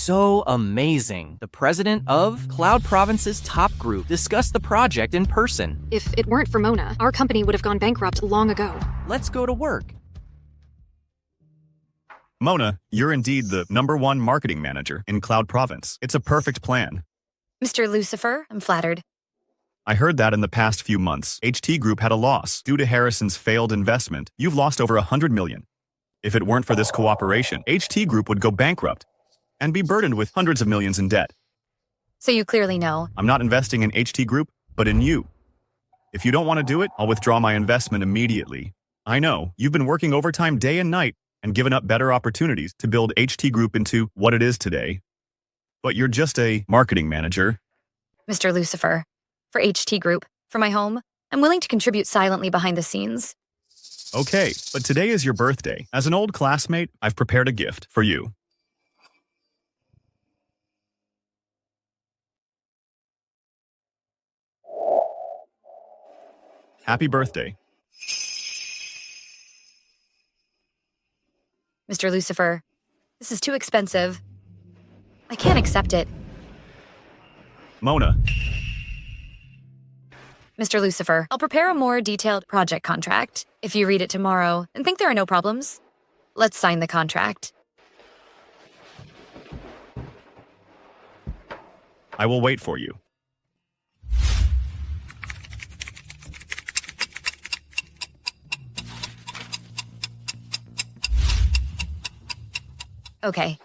so amazing. The president of Cloud Province's top group discussed the project in person. If it weren't for Mona, our company would have gone bankrupt long ago. Let's go to work. Mona, you're indeed the #1 marketing manager in Cloud Province. It's a perfect plan. Mr. Lucifer, I'm flattered. I heard that in the past few months, HT Group had a loss. Due to Harrison's failed investment, you've lost over $100 million. If it weren't for this cooperation, HT Group would go bankrupt and be burdened with hundreds of millions in debt. So you clearly know. I'm not investing in HT Group, but in you. If you don't want to do it, I'll withdraw my investment immediately. I know, you've been working overtime day and night and given up better opportunities to build HT Group into what it is today. But you're just a marketing manager. Mr. Lucifer, for HT Group, for my home, I'm willing to contribute silently behind the scenes. Okay, but today is your birthday. As an old classmate, I've prepared a gift for you. Happy birthday. Mr. Lucifer, this is too expensive. I can't accept it. Mona. Mr. Lucifer, I'll prepare a more detailed project contract. If you read it tomorrow and think there are no problems, let's sign the contract. I will wait for you. Okay.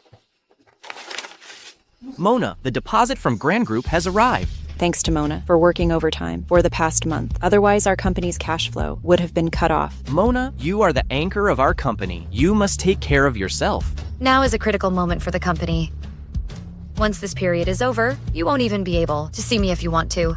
Mona, the deposit from Grand Group has arrived. Thanks to Mona for working overtime for the past month. Otherwise, our company's cash flow would have been cut off. Mona, you are the anchor of our company. You must take care of yourself. Now is a critical moment for the company. Once this period is over, you won't even be able to see me if you want to.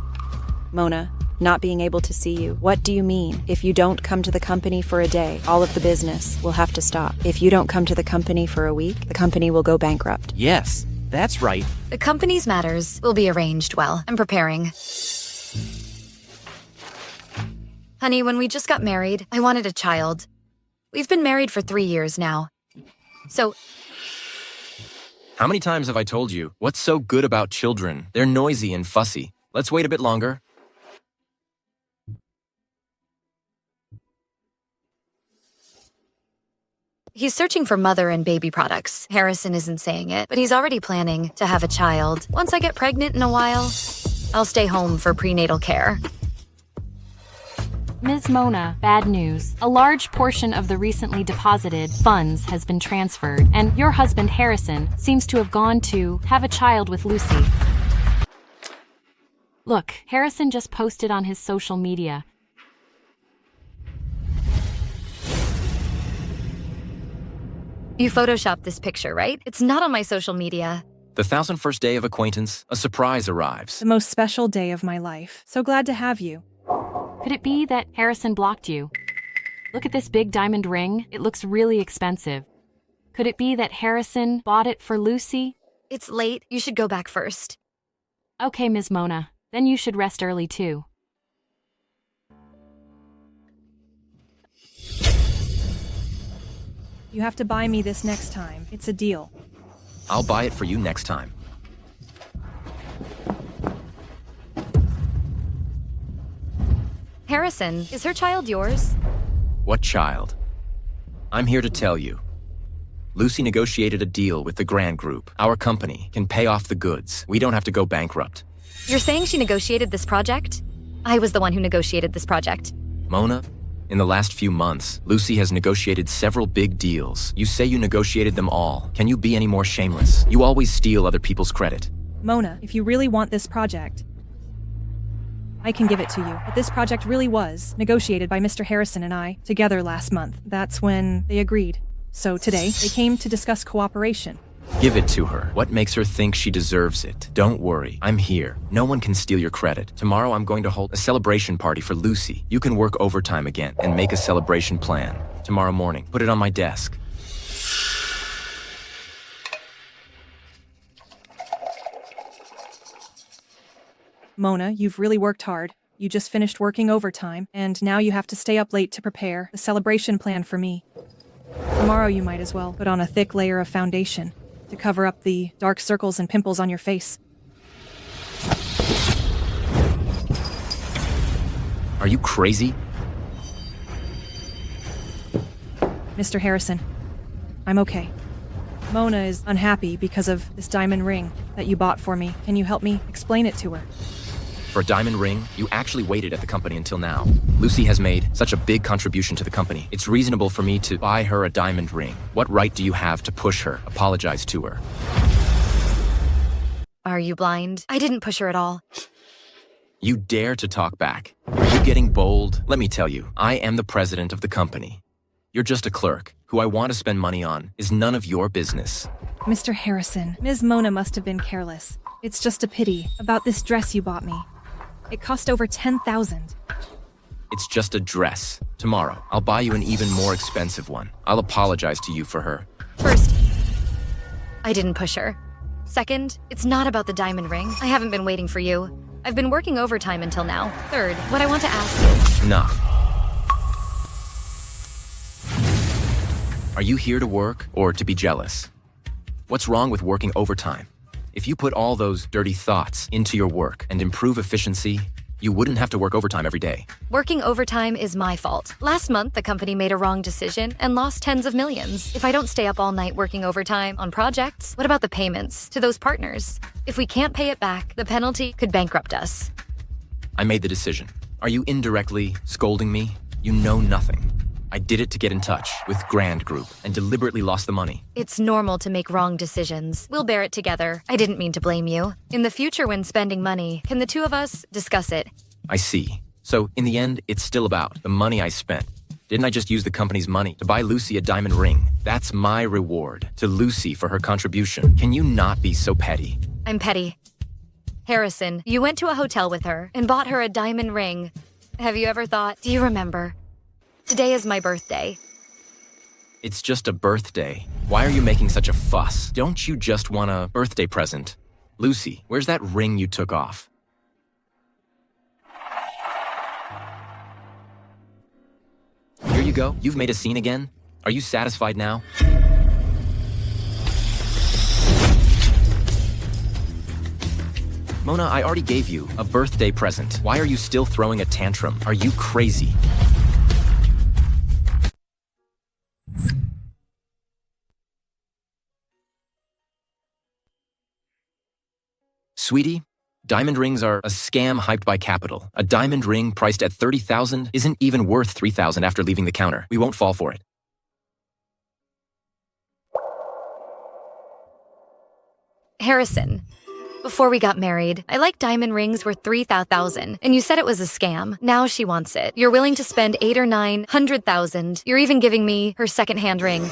Mona, not being able to see you. What do you mean? If you don't come to the company for a day, all of the business will have to stop. If you don't come to the company for a week, the company will go bankrupt. Yes, that's right. The company's matters will be arranged well. I'm preparing. Honey, when we just got married, I wanted a child. We've been married for 3 years now. So, how many times have I told you? What's so good about children? They're noisy and fussy. Let's wait a bit longer. he's searching for mother and baby products. Harrison isn't saying it, but he's already planning to have a child. Once I get pregnant in a while, I'll stay home for prenatal care. Ms. Mona, bad news. A large portion of the recently deposited funds has been transferred, and your husband Harrison seems to have gone to have a child with Lucy. Look, Harrison just posted on his social media. You photoshopped this picture, right? It's not on my social media. The 1001st day of acquaintance, a surprise arrives. The most special day of my life. So glad to have you. Could it be that Harrison blocked you? Look at this big diamond ring. It looks really expensive. Could it be that Harrison bought it for Lucy? It's late. You should go back first. Okay, Ms. Mona. Then you should rest early too. You have to buy me this next time. It's a deal. I'll buy it for you next time. Harrison, is her child yours? What child? I'm here to tell you. Lucy negotiated a deal with the Grand Group. Our company can pay off the goods. We don't have to go bankrupt. You're saying she negotiated this project? I was the one who negotiated this project. Mona, in the last few months, Lucy has negotiated several big deals. You say you negotiated them all. Can you be any more shameless? You always steal other people's credit. Mona, if you really want this project, I can give it to you. But this project really was negotiated by Mr. Harrison and I together last month. That's when they agreed. So today, they came to discuss cooperation. Give it to her. What makes her think she deserves it? Don't worry, I'm here. No one can steal your credit. Tomorrow I'm going to hold a celebration party for Lucy. You can work overtime again and make a celebration plan. Tomorrow morning, put it on my desk. Mona, you've really worked hard. You just finished working overtime, and now you have to stay up late to prepare the celebration plan for me. Tomorrow you might as well put on a thick layer of foundation to cover up the dark circles and pimples on your face. Are you crazy? Mr. Harrison, I'm okay. Mona is unhappy because of this diamond ring that you bought for me. Can you help me explain it to her? For a diamond ring, you actually waited at the company until now. Lucy has made such a big contribution to the company. It's reasonable for me to buy her a diamond ring. What right do you have to push her? Apologize to her. Are you blind? I didn't push her at all. You dare to talk back. Are you getting bold? Let me tell you, I am the president of the company. You're just a clerk. Who I want to spend money on is none of your business. Mr. Harrison, Ms. Mona must have been careless. It's just a pity about this dress you bought me. It cost over $10,000. It's just a dress. Tomorrow, I'll buy you an even more expensive one. I'll apologize to you for her. First, I didn't push her. Second, it's not about the diamond ring. I haven't been waiting for you. I've been working overtime until now. Third, what I want to ask you... Enough. Are you here to work or to be jealous? What's wrong with working overtime? If you put all those dirty thoughts into your work and improve efficiency, you wouldn't have to work overtime every day. Working overtime is my fault. Last month, the company made a wrong decision and lost tens of millions. If I don't stay up all night working overtime on projects, what about the payments to those partners? If we can't pay it back, the penalty could bankrupt us. I made the decision. Are you indirectly scolding me? You know nothing. I did it to get in touch with Grand Group and deliberately lost the money. It's normal to make wrong decisions. We'll bear it together. I didn't mean to blame you. In the future when spending money, can the two of us discuss it? I see. So, in the end, it's still about the money I spent. Didn't I just use the company's money to buy Lucy a diamond ring? That's my reward to Lucy for her contribution. Can you not be so petty? I'm petty. Harrison, you went to a hotel with her and bought her a diamond ring. Have you ever thought, do you remember? Today is my birthday. It's just a birthday. Why are you making such a fuss? Don't you just want a birthday present? Lucy, where's that ring you took off? Here you go. You've made a scene again. Are you satisfied now? Mona, I already gave you a birthday present. Why are you still throwing a tantrum? Are you crazy? Sweetie, diamond rings are a scam hyped by capital. A diamond ring priced at $30,000 isn't even worth $3,000 after leaving the counter. We won't fall for it. Harrison, before we got married, I liked diamond rings worth $3,000, and you said it was a scam. Now she wants it. You're willing to spend $800,000 or $900,000. You're even giving me her second-hand ring.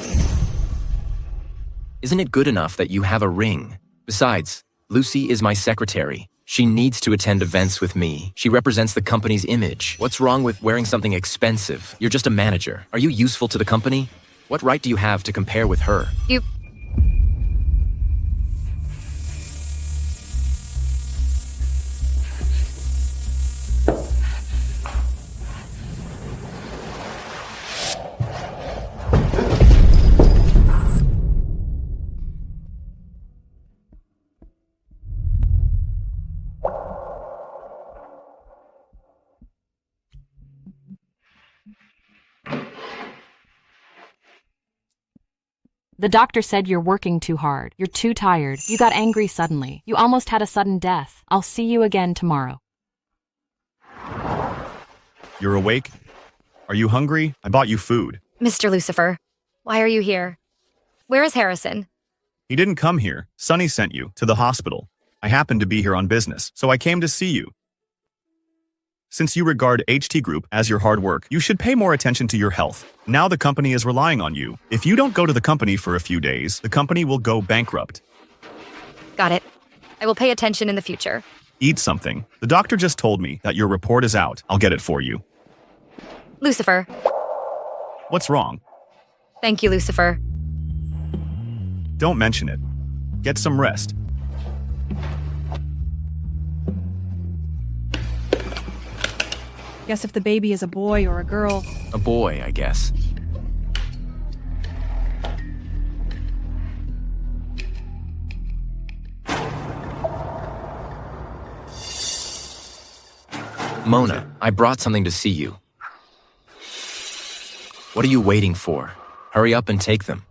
Isn't it good enough that you have a ring? Besides, Lucy is my secretary. She needs to attend events with me. She represents the company's image. What's wrong with wearing something expensive? You're just a manager. Are you useful to the company? What right do you have to compare with her? You... The doctor said you're working too hard. You're too tired. You got angry suddenly. You almost had a sudden death. I'll see you again tomorrow. You're awake? Are you hungry? I bought you food. Mr. Lucifer, why are you here? Where is Harrison? He didn't come here. Sonny sent you to the hospital. I happened to be here on business, so I came to see you. Since you regard HT Group as your hard work, you should pay more attention to your health. Now the company is relying on you. If you don't go to the company for a few days, the company will go bankrupt. Got it. I will pay attention in the future. Eat something. The doctor just told me that your report is out. I'll get it for you. Lucifer. What's wrong? Thank you, Lucifer. Don't mention it. Get some rest. Guess if the baby is a boy or a girl... A boy, I guess. Mona, I brought something to see you. What are you waiting for? Hurry up and take them.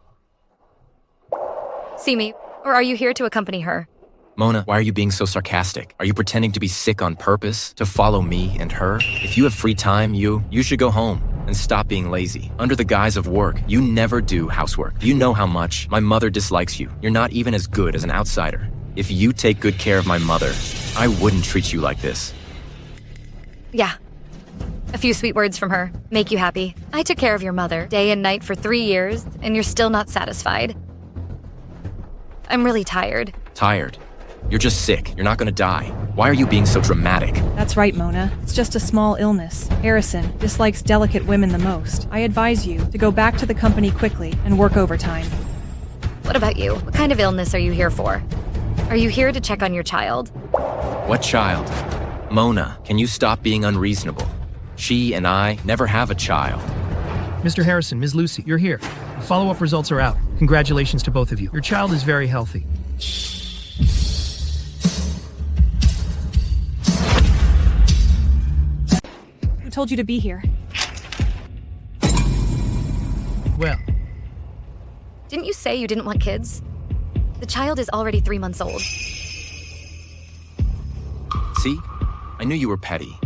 See me, or are you here to accompany her? Mona, why are you being so sarcastic? Are you pretending to be sick on purpose? To follow me and her? If you have free time, you should go home and stop being lazy. Under the guise of work, you never do housework. Do you know how much my mother dislikes you? You're not even as good as an outsider. If you take good care of my mother, I wouldn't treat you like this. Yeah. A few sweet words from her. Make you happy. I took care of your mother day and night for 3 years, and you're still not satisfied. I'm really tired. Tired? You're just sick. You're not gonna die. Why are you being so dramatic? That's right, Mona. It's just a small illness. Harrison dislikes delicate women the most. I advise you to go back to the company quickly and work overtime. What about you? What kind of illness are you here for? Are you here to check on your child? What child? Mona, can you stop being unreasonable? She and I never have a child. Mr. Harrison, Ms. Lucy, you're here. The follow-up results are out. Congratulations to both of you. Your child is very healthy. Who told you to be here? Well, Didn't you say you didn't want kids? The child is already 3 months old. See? I knew you were petty.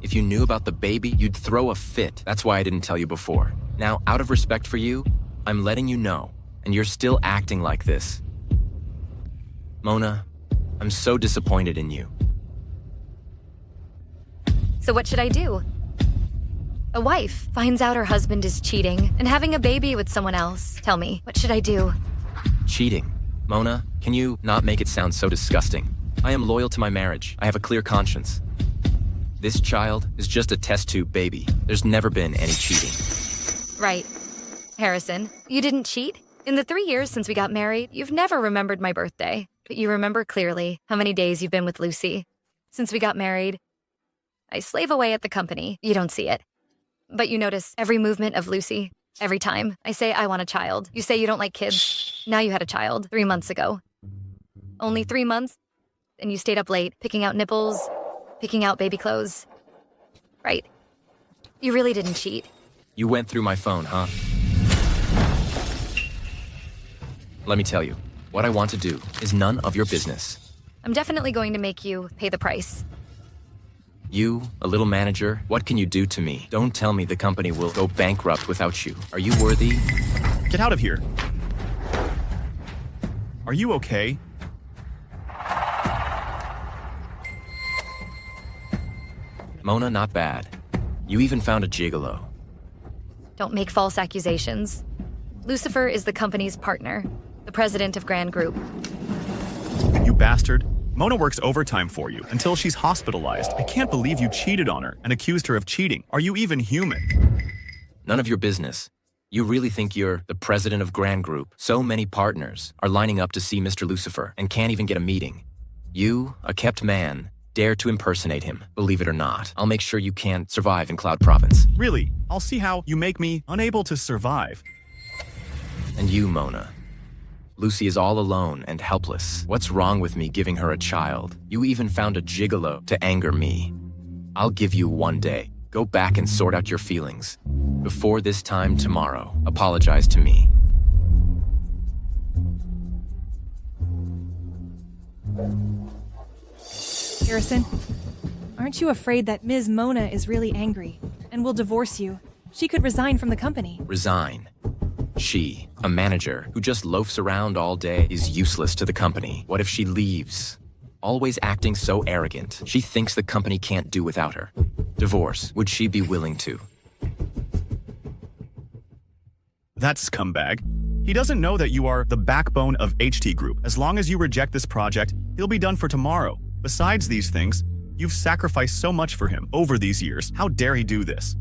If you knew about the baby, you'd throw a fit. That's why I didn't tell you before. Now, out of respect for you, I'm letting you know, and you're still acting like this. Mona, I'm so disappointed in you. So what should I do? A wife finds out her husband is cheating and having a baby with someone else. Tell me, what should I do? Cheating. Mona, can you not make it sound so disgusting? I am loyal to my marriage. I have a clear conscience. This child is just a test tube baby. There's never been any cheating. Right. Harrison, you didn't cheat? In the 3 years since we got married, you've never remembered my birthday, but you remember clearly how many days you've been with Lucy. Since we got married, I slave away at the company. You don't see it. But you notice every movement of Lucy. Every time I say I want a child, you say you don't like kids. Now you had a child 3 months ago. Only 3 months? And you stayed up late, picking out nipples, picking out baby clothes. Right. You really didn't cheat. You went through my phone, huh? Let me tell you, what I want to do is none of your business. I'm definitely going to make you pay the price. You, a little manager, what can you do to me? Don't tell me the company will go bankrupt without you. Are you worthy? Get out of here. Are you okay? Mona, not bad. You even found a gigolo. Don't make false accusations. Lucifer is the company's partner, the president of Grand Group. You bastard. Mona works overtime for you until she's hospitalized. I can't believe you cheated on her and accused her of cheating. Are you even human? None of your business. You really think you're the president of Grand Group? So many partners are lining up to see Mr. Lucifer and can't even get a meeting. You, a kept man, dare to impersonate him. Believe it or not, I'll make sure you can't survive in Cloud Province. Really? I'll see how you make me unable to survive. And you, Mona. Lucy is all alone and helpless. What's wrong with me giving her a child? You even found a gigolo to anger me. I'll give you 1 day. Go back and sort out your feelings. Before this time tomorrow, apologize to me. Harrison, aren't you afraid that Ms. Mona is really angry and will divorce you? She could resign from the company. Resign. She, a manager who just loafs around all day, is useless to the company. What if she leaves? Always acting so arrogant. She thinks the company can't do without her. Divorce. Would she be willing to? That scumbag. He doesn't know that you are the backbone of HT Group. As long as you reject this project, he'll be done for tomorrow. Besides these things, you've sacrificed so much for him over these years. How dare he do this?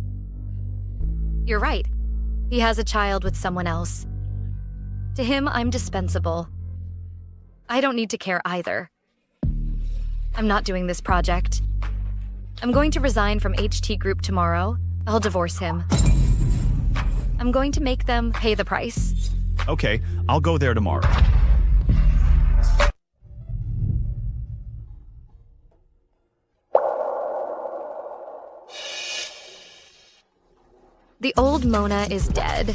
You're right. He has a child with someone else. To him, I'm dispensable. I don't need to care either. I'm not doing this project. I'm going to resign from HT Group tomorrow. I'll divorce him. I'm going to make them pay the price. Okay, I'll go there tomorrow. The old Mona is dead.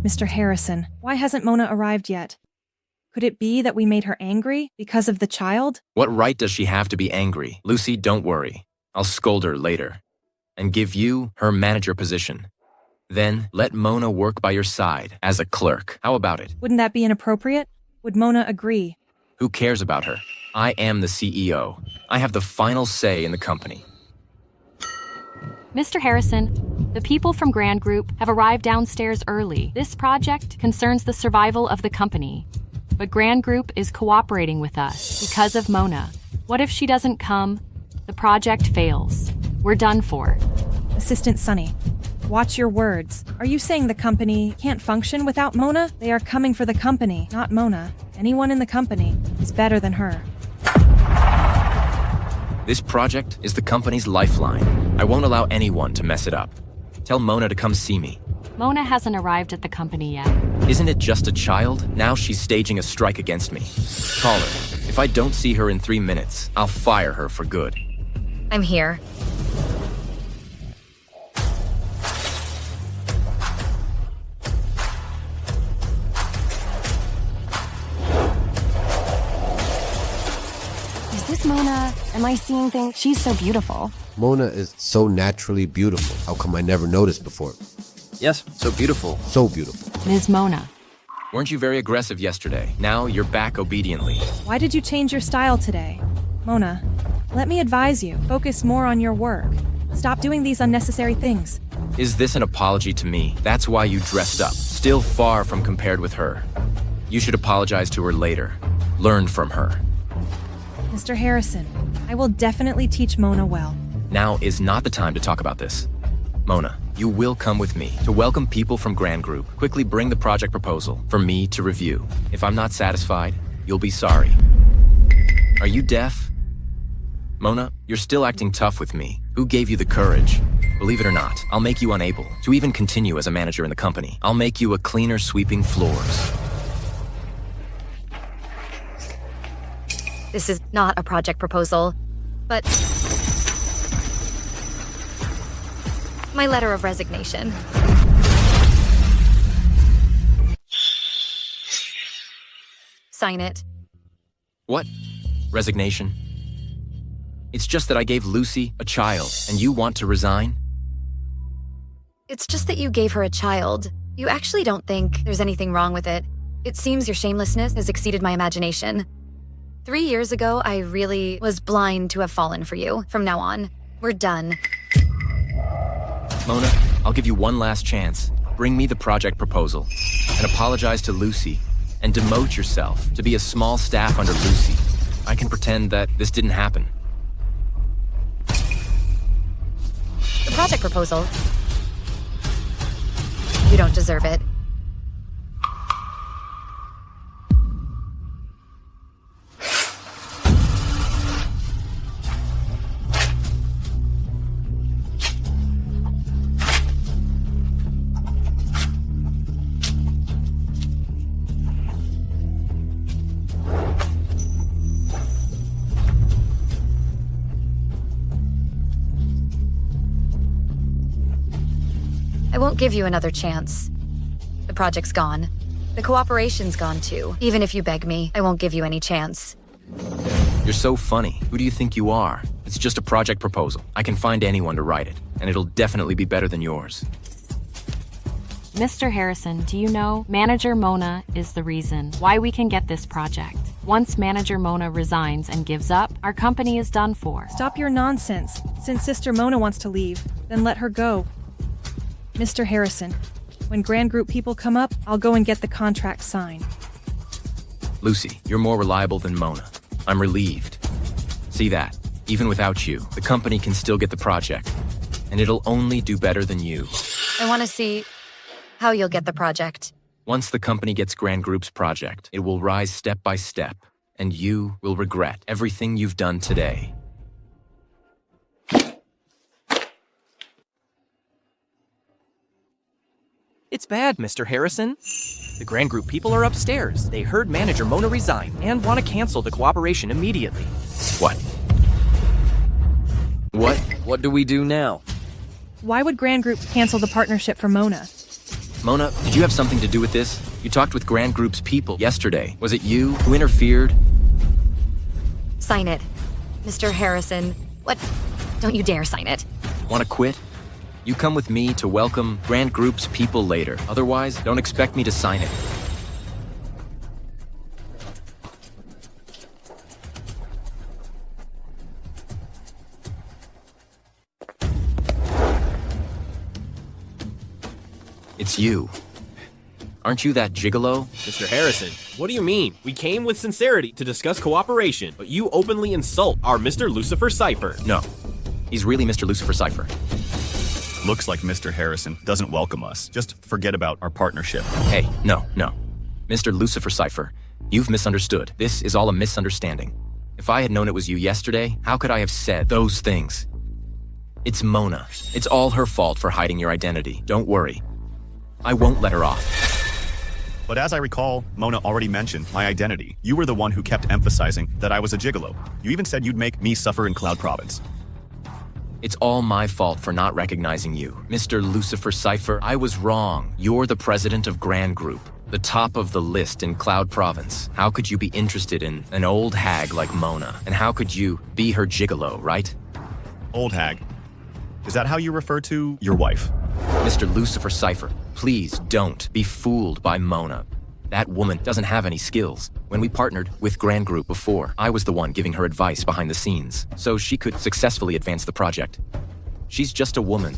Mr. Harrison, why hasn't Mona arrived yet? Could it be that we made her angry because of the child? What right does she have to be angry? Lucy, don't worry. I'll scold her later and give you her manager position. Then let Mona work by your side as a clerk. How about it? Wouldn't that be inappropriate? Would Mona agree? Who cares about her? I am the CEO. I have the final say in the company. Mr. Harrison, the people from Grand Group have arrived downstairs early. This project concerns the survival of the company. But Grand Group is cooperating with us because of Mona. What if she doesn't come? The project fails. We're done for. Assistant Sunny, watch your words. Are you saying the company can't function without Mona? They are coming for the company, not Mona. Anyone in the company is better than her. This project is the company's lifeline. I won't allow anyone to mess it up. Tell Mona to come see me. Mona hasn't arrived at the company yet. Isn't it just a child? Now she's staging a strike against me. Call her. If I don't see her in 3 minutes, I'll fire her for good. I'm here. Is this Mona? Am I seeing things? She's so beautiful. Mona is so naturally beautiful. How come I never noticed before? Yes, so beautiful. So beautiful. Ms. Mona. Weren't you very aggressive yesterday? Now you're back obediently. Why did you change your style today? Mona, let me advise you. Focus more on your work. Stop doing these unnecessary things. Is this an apology to me? That's why you dressed up. Still far from compared with her. You should apologize to her later. Learn from her. Mr. Harrison, I will definitely teach Mona well. Now is not the time to talk about this. Mona, you will come with me to welcome people from Grand Group. Quickly bring the project proposal for me to review. If I'm not satisfied, you'll be sorry. Are you deaf? Mona, you're still acting tough with me. Who gave you the courage? Believe it or not, I'll make you unable to even continue as a manager in the company. I'll make you a cleaner sweeping floors. This is not a project proposal, but my letter of resignation. Sign it. What? Resignation? It's just that I gave Lucy a child, and you want to resign? It's just that you gave her a child. You actually don't think there's anything wrong with it. It seems your shamelessness has exceeded my imagination. 3 years ago, I really was blind to have fallen for you. From now on, we're done. Mona, I'll give you one last chance. Bring me the project proposal, and apologize to Lucy, and demote yourself to be a small staff under Lucy. I can pretend that this didn't happen. The project proposal? You don't deserve it. I won't give you another chance. The project's gone. The cooperation's gone too. Even if you beg me, I won't give you any chance. You're so funny. Who do you think you are? It's just a project proposal. I can find anyone to write it, and it'll definitely be better than yours. Mr. Harrison, do you know Manager Mona is the reason why we can get this project? Once Manager Mona resigns and gives up, our company is done for. Stop your nonsense. Since Sister Mona wants to leave, then let her go. Mr. Harrison, when Grand Group people come up, I'll go and get the contract signed. Lucy, you're more reliable than Mona. I'm relieved. See that? Even without you, the company can still get the project, and it'll only do better than you. I want to see how you'll get the project. Once the company gets Grand Group's project, it will rise step by step, and you will regret everything you've done today. It's bad, Mr. Harrison. The Grand Group people are upstairs. They heard manager Mona resign and want to cancel the cooperation immediately. What? What do we do now? Why would Grand Group cancel the partnership for Mona? Mona, did you have something to do with this? You talked with Grand Group's people yesterday. Was it you who interfered? Sign it. Mr. Harrison. What? Don't you dare sign it. Want to quit? You come with me to welcome Grand Group's people later. Otherwise, don't expect me to sign it. It's you. Aren't you that gigolo? Mr. Harrison, what do you mean? We came with sincerity to discuss cooperation, but you openly insult our Mr. Lucifer Cypher. No. He's really Mr. Lucifer Cypher. Looks like Mr. Harrison doesn't welcome us. Just forget about our partnership. Hey, no. Mr. Lucifer Cypher, you've misunderstood. This is all a misunderstanding. If I had known it was you yesterday, how could I have said those things? It's Mona. It's all her fault for hiding your identity. Don't worry. I won't let her off. But as I recall, Mona already mentioned my identity. You were the one who kept emphasizing that I was a gigolo. You even said you'd make me suffer in Cloud Province. It's all my fault for not recognizing you. Mr. Lucifer Cypher, I was wrong. You're the president of Grand Group, the top of the list in Cloud Province. How could you be interested in an old hag like Mona? And how could you be her gigolo, right? Old hag? Is that how you refer to your wife? Mr. Lucifer Cypher, please don't be fooled by Mona. That woman doesn't have any skills. When we partnered with Grand Group before, I was the one giving her advice behind the scenes, so she could successfully advance the project. She's just a woman,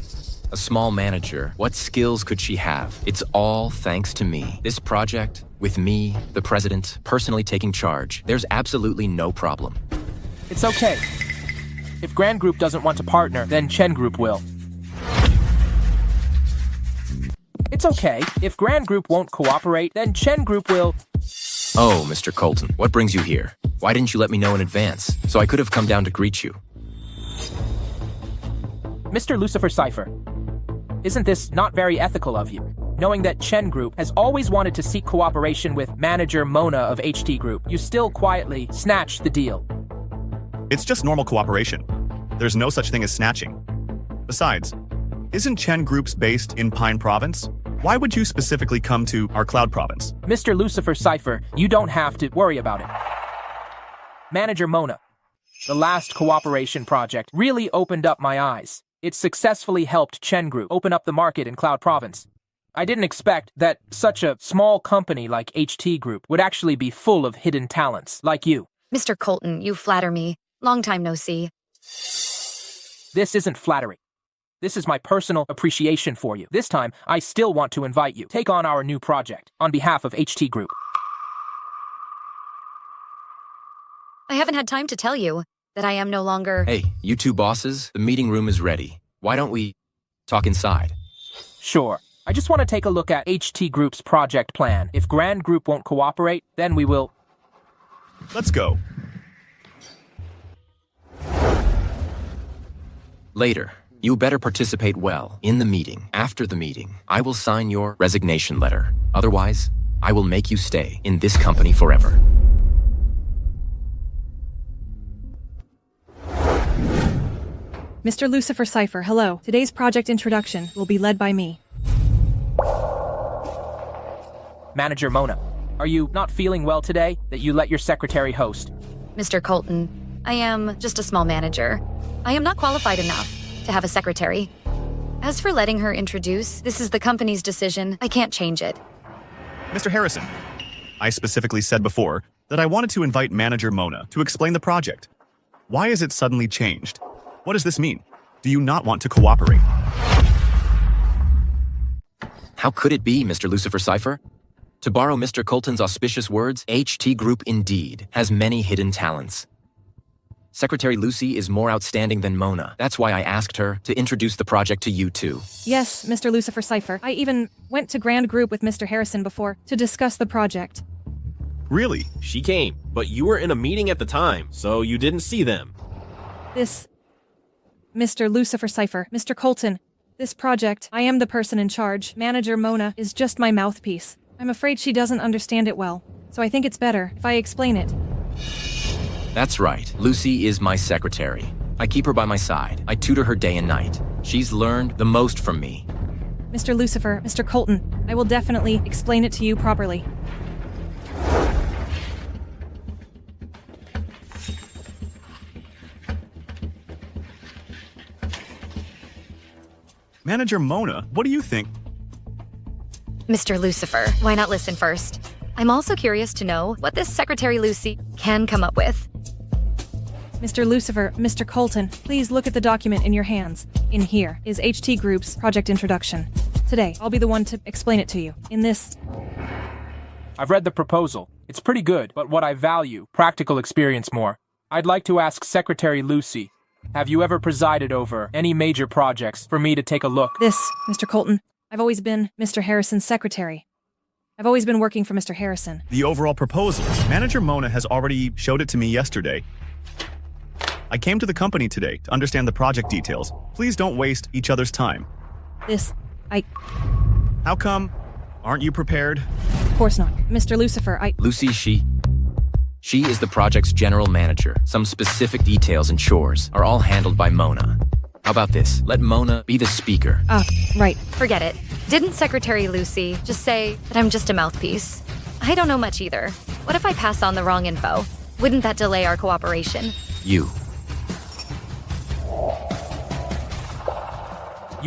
a small manager. What skills could she have? It's all thanks to me. This project, with me, the president, personally taking charge, there's absolutely no problem. It's okay. If Grand Group doesn't want to partner, then Chen Group will. It's okay. If Grand Group won't cooperate, then Chen Group will. Oh, Mr. Colton, what brings you here? Why didn't you let me know in advance, so I could have come down to greet you? Mr. Lucifer Cypher, isn't this not very ethical of you? Knowing that Chen Group has always wanted to seek cooperation with manager Mona of HT Group, you still quietly snatched the deal. It's just normal cooperation. There's no such thing as snatching. Besides, isn't Chen Group's based in Pine Province? Why would you specifically come to our Cloud Province? Mr. Lucifer Cypher, you don't have to worry about it. Manager Mona, the last cooperation project really opened up my eyes. It successfully helped Chen Group open up the market in Cloud Province. I didn't expect that such a small company like HT Group would actually be full of hidden talents like you. Mr. Colton, you flatter me. Long time no see. This isn't flattery. This is my personal appreciation for you. This time, I still want to invite you. Take on our new project on behalf of HT Group. I haven't had time to tell you that I am no longer... Hey, you two bosses, the meeting room is ready. Why don't we talk inside? Sure. I just want to take a look at HT Group's project plan. If Grand Group won't cooperate, then we will... Let's go. Later. You better participate well in the meeting. After the meeting, I will sign your resignation letter. Otherwise, I will make you stay in this company forever. Mr. Lucifer Cypher, hello. Today's project introduction will be led by me. Manager Mona, are you not feeling well today that you let your secretary host? Mr. Colton, I am just a small manager. I am not qualified enough to have a secretary. As for letting her introduce, this is the company's decision. I can't change it. Mr. Harrison, I specifically said before that I wanted to invite manager Mona to explain the project. Why is it suddenly changed? What does this mean? Do you not want to cooperate? How could it be, Mr. Lucifer Cypher? To borrow Mr. Colton's auspicious words, HT Group indeed has many hidden talents. Secretary Lucy is more outstanding than Mona. That's why I asked her to introduce the project to you two. Yes, Mr. Lucifer Cypher. I even went to Grand Group with Mr. Harrison before to discuss the project. Really? She came, but you were in a meeting at the time, so you didn't see them. Mr. Lucifer Cypher, Mr. Colton, this project, I am the person in charge. Manager Mona is just my mouthpiece. I'm afraid she doesn't understand it well, so I think it's better if I explain it. That's right. Lucy is my secretary. I keep her by my side. I tutor her day and night. She's learned the most from me. Mr. Lucifer, Mr. Colton, I will definitely explain it to you properly. Manager Mona, what do you think? Mr. Lucifer, why not listen first? I'm also curious to know what this Secretary Lucy can come up with. Mr. Lucifer, Mr. Colton, please look at the document in your hands. In here is HT Group's project introduction. Today, I'll be the one to explain it to you. In this... I've read the proposal. It's pretty good, but what I value, practical experience more. I'd like to ask Secretary Lucy, have you ever presided over any major projects for me to take a look? This, Mr. Colton, I've always been Mr. Harrison's secretary. I've always been working for Mr. Harrison. The overall proposals. Manager Mona has already showed it to me yesterday. I came to the company today to understand the project details. Please don't waste each other's time. How come? Aren't you prepared? Of course not. Mr. Lucifer, Lucy, she is the project's general manager. Some specific details and chores are all handled by Mona. How about this? Let Mona be the speaker. Right. Forget it. Didn't Secretary Lucy just say that I'm just a mouthpiece? I don't know much either. What if I pass on the wrong info? Wouldn't that delay our cooperation? You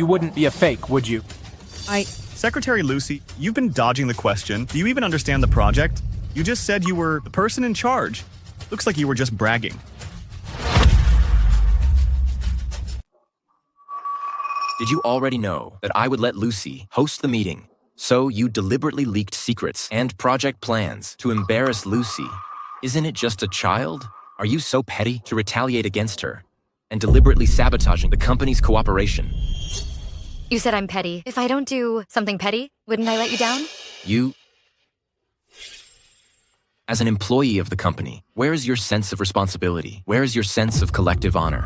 wouldn't be a fake, would you? Secretary Lucy, you've been dodging the question. Do you even understand the project? You just said you were the person in charge. Looks like you were just bragging. Did you already know that I would let Lucy host the meeting? So you deliberately leaked secrets and project plans to embarrass Lucy. Isn't it just a child? Are you so petty to retaliate against her and deliberately sabotaging the company's cooperation? You said I'm petty. If I don't do something petty, wouldn't I let you down? You, as an employee of the company, where is your sense of responsibility? Where is your sense of collective honor?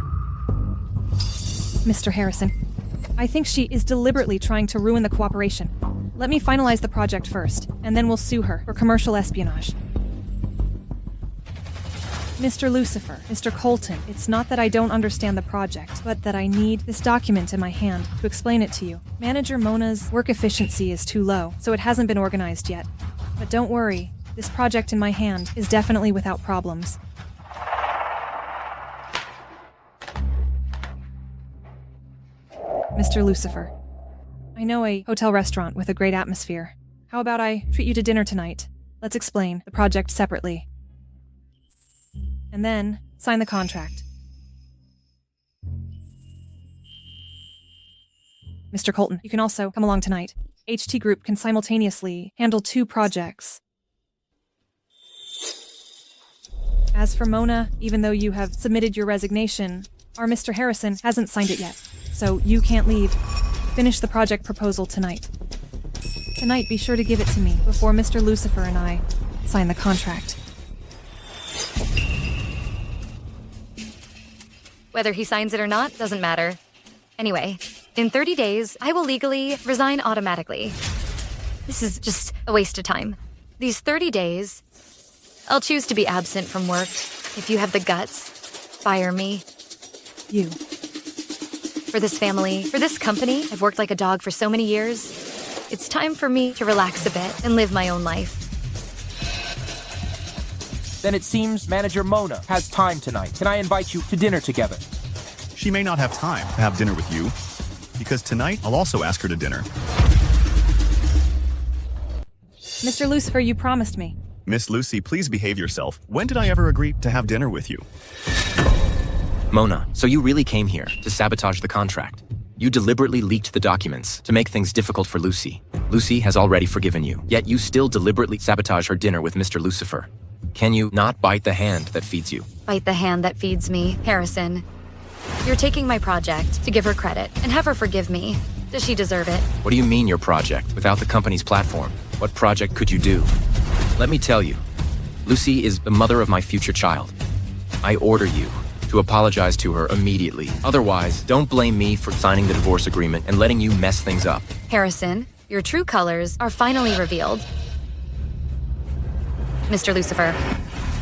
Mr. Harrison, I think she is deliberately trying to ruin the cooperation. Let me finalize the project first, and then we'll sue her for commercial espionage. Mr. Lucifer, Mr. Colton, it's not that I don't understand the project, but that I need this document in my hand to explain it to you. Manager Mona's work efficiency is too low, so it hasn't been organized yet. But don't worry, this project in my hand is definitely without problems. Mr. Lucifer, I know a hotel restaurant with a great atmosphere. How about I treat you to dinner tonight? Let's explain the project separately. And then sign the contract. Mr. Colton, you can also come along tonight. HT Group can simultaneously handle 2 projects. As for Mona, even though you have submitted your resignation, our Mr. Harrison hasn't signed it yet, so you can't leave. Finish the project proposal tonight. Tonight, be sure to give it to me before Mr. Lucifer and I sign the contract. Whether he signs it or not doesn't matter. Anyway, in 30 days, I will legally resign automatically. This is just a waste of time. These 30 days, I'll choose to be absent from work. If you have the guts, fire me. You. For this family, for this company, I've worked like a dog for so many years. It's time for me to relax a bit and live my own life. Then it seems Manager Mona has time tonight. Can I invite you to dinner together? She may not have time to have dinner with you, because tonight I'll also ask her to dinner. Mr. Lucifer, you promised me. Miss Lucy, please behave yourself. When did I ever agree to have dinner with you? Mona, so you really came here to sabotage the contract. You deliberately leaked the documents to make things difficult for Lucy. Lucy has already forgiven you, yet you still deliberately sabotage her dinner with Mr. Lucifer. Can you not bite the hand that feeds you? Bite the hand that feeds me, Harrison. You're taking my project to give her credit and have her forgive me. Does she deserve it? What do you mean your project without the company's platform? What project could you do? Let me tell you, Lucy is the mother of my future child. I order you to apologize to her immediately. Otherwise, don't blame me for signing the divorce agreement and letting you mess things up. Harrison, your true colors are finally revealed. Mr. Lucifer.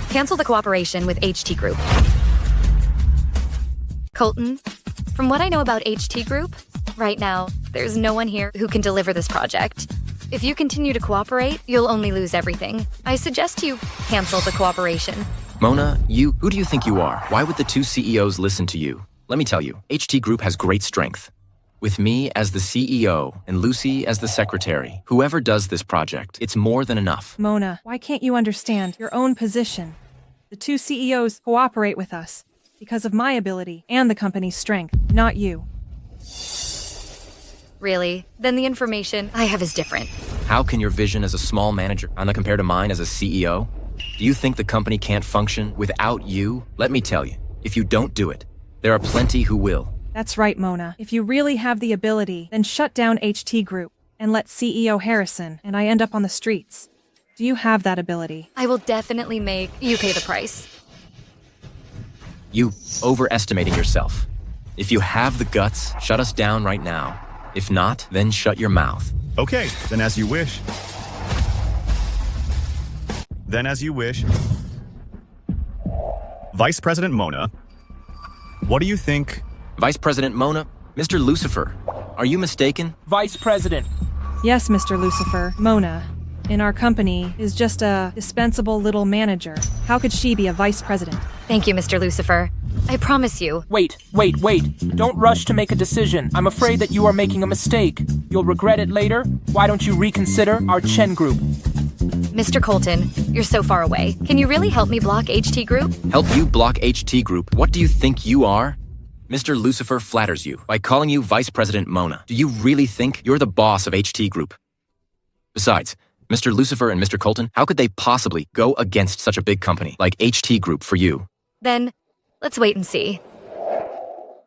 Cancel the cooperation with HT Group. Colton, from what I know about HT Group, right now, there's no one here who can deliver this project. If you continue to cooperate, you'll only lose everything. I suggest you cancel the cooperation. Mona, who do you think you are? Why would the two CEOs listen to you? Let me tell you, HT Group has great strength. With me as the CEO and Lucy as the secretary, whoever does this project, it's more than enough. Mona, why can't you understand your own position? The two CEOs cooperate with us because of my ability and the company's strength, not you. Really? Then the information I have is different. How can your vision as a small manager compare to mine as a CEO? Do you think the company can't function without you? Let me tell you, if you don't do it, there are plenty who will. That's right, Mona. If you really have the ability, then shut down HT Group and let CEO Harrison and I end up on the streets. Do you have that ability? I will definitely make you pay the price. You overestimating yourself. If you have the guts, shut us down right now. If not, then shut your mouth. Okay, then as you wish. Then as you wish. Vice President Mona, what do you think? Vice President Mona, Mr. Lucifer, are you mistaken? Vice President. Yes, Mr. Lucifer. Mona, in our company, is just a dispensable little manager. How could she be a vice president? Thank you, Mr. Lucifer. I promise you. Wait. Don't rush to make a decision. I'm afraid that you are making a mistake. You'll regret it later. Why don't you reconsider our Chen Group? Mr. Colton, you're so far away. Can you really help me block HT Group? Help you block HT Group? What do you think you are? Mr. Lucifer flatters you by calling you Vice President Mona. Do you really think you're the boss of HT Group? Besides, Mr. Lucifer and Mr. Colton, how could they possibly go against such a big company like HT Group for you? Then, let's wait and see.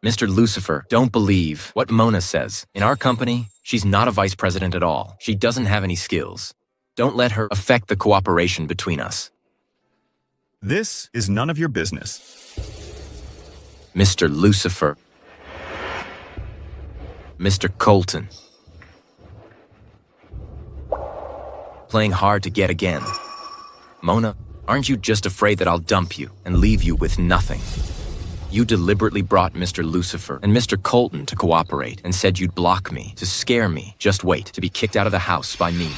Mr. Lucifer, don't believe what Mona says. In our company, she's not a vice president at all. She doesn't have any skills. Don't let her affect the cooperation between us. This is none of your business. Mr. Lucifer. Mr. Colton. Playing hard to get again. Mona, aren't you just afraid that I'll dump you and leave you with nothing? You deliberately brought Mr. Lucifer and Mr. Colton to cooperate and said you'd block me, to scare me. Just wait to be kicked out of the house by me.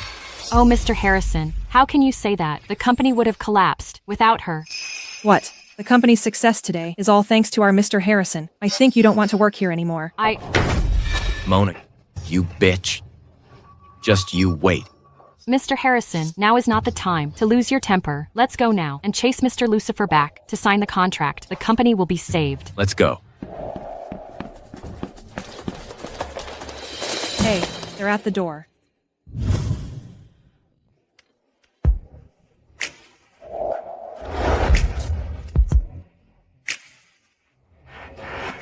Oh, Mr. Harrison, how can you say that? The company would have collapsed without her. What? The company's success today is all thanks to our Mr. Harrison. I think you don't want to work here anymore. Mona, you bitch. Just you wait. Mr. Harrison, now is not the time to lose your temper. Let's go now and chase Mr. Lucifer back to sign the contract. The company will be saved. Let's go. Hey, they're at the door.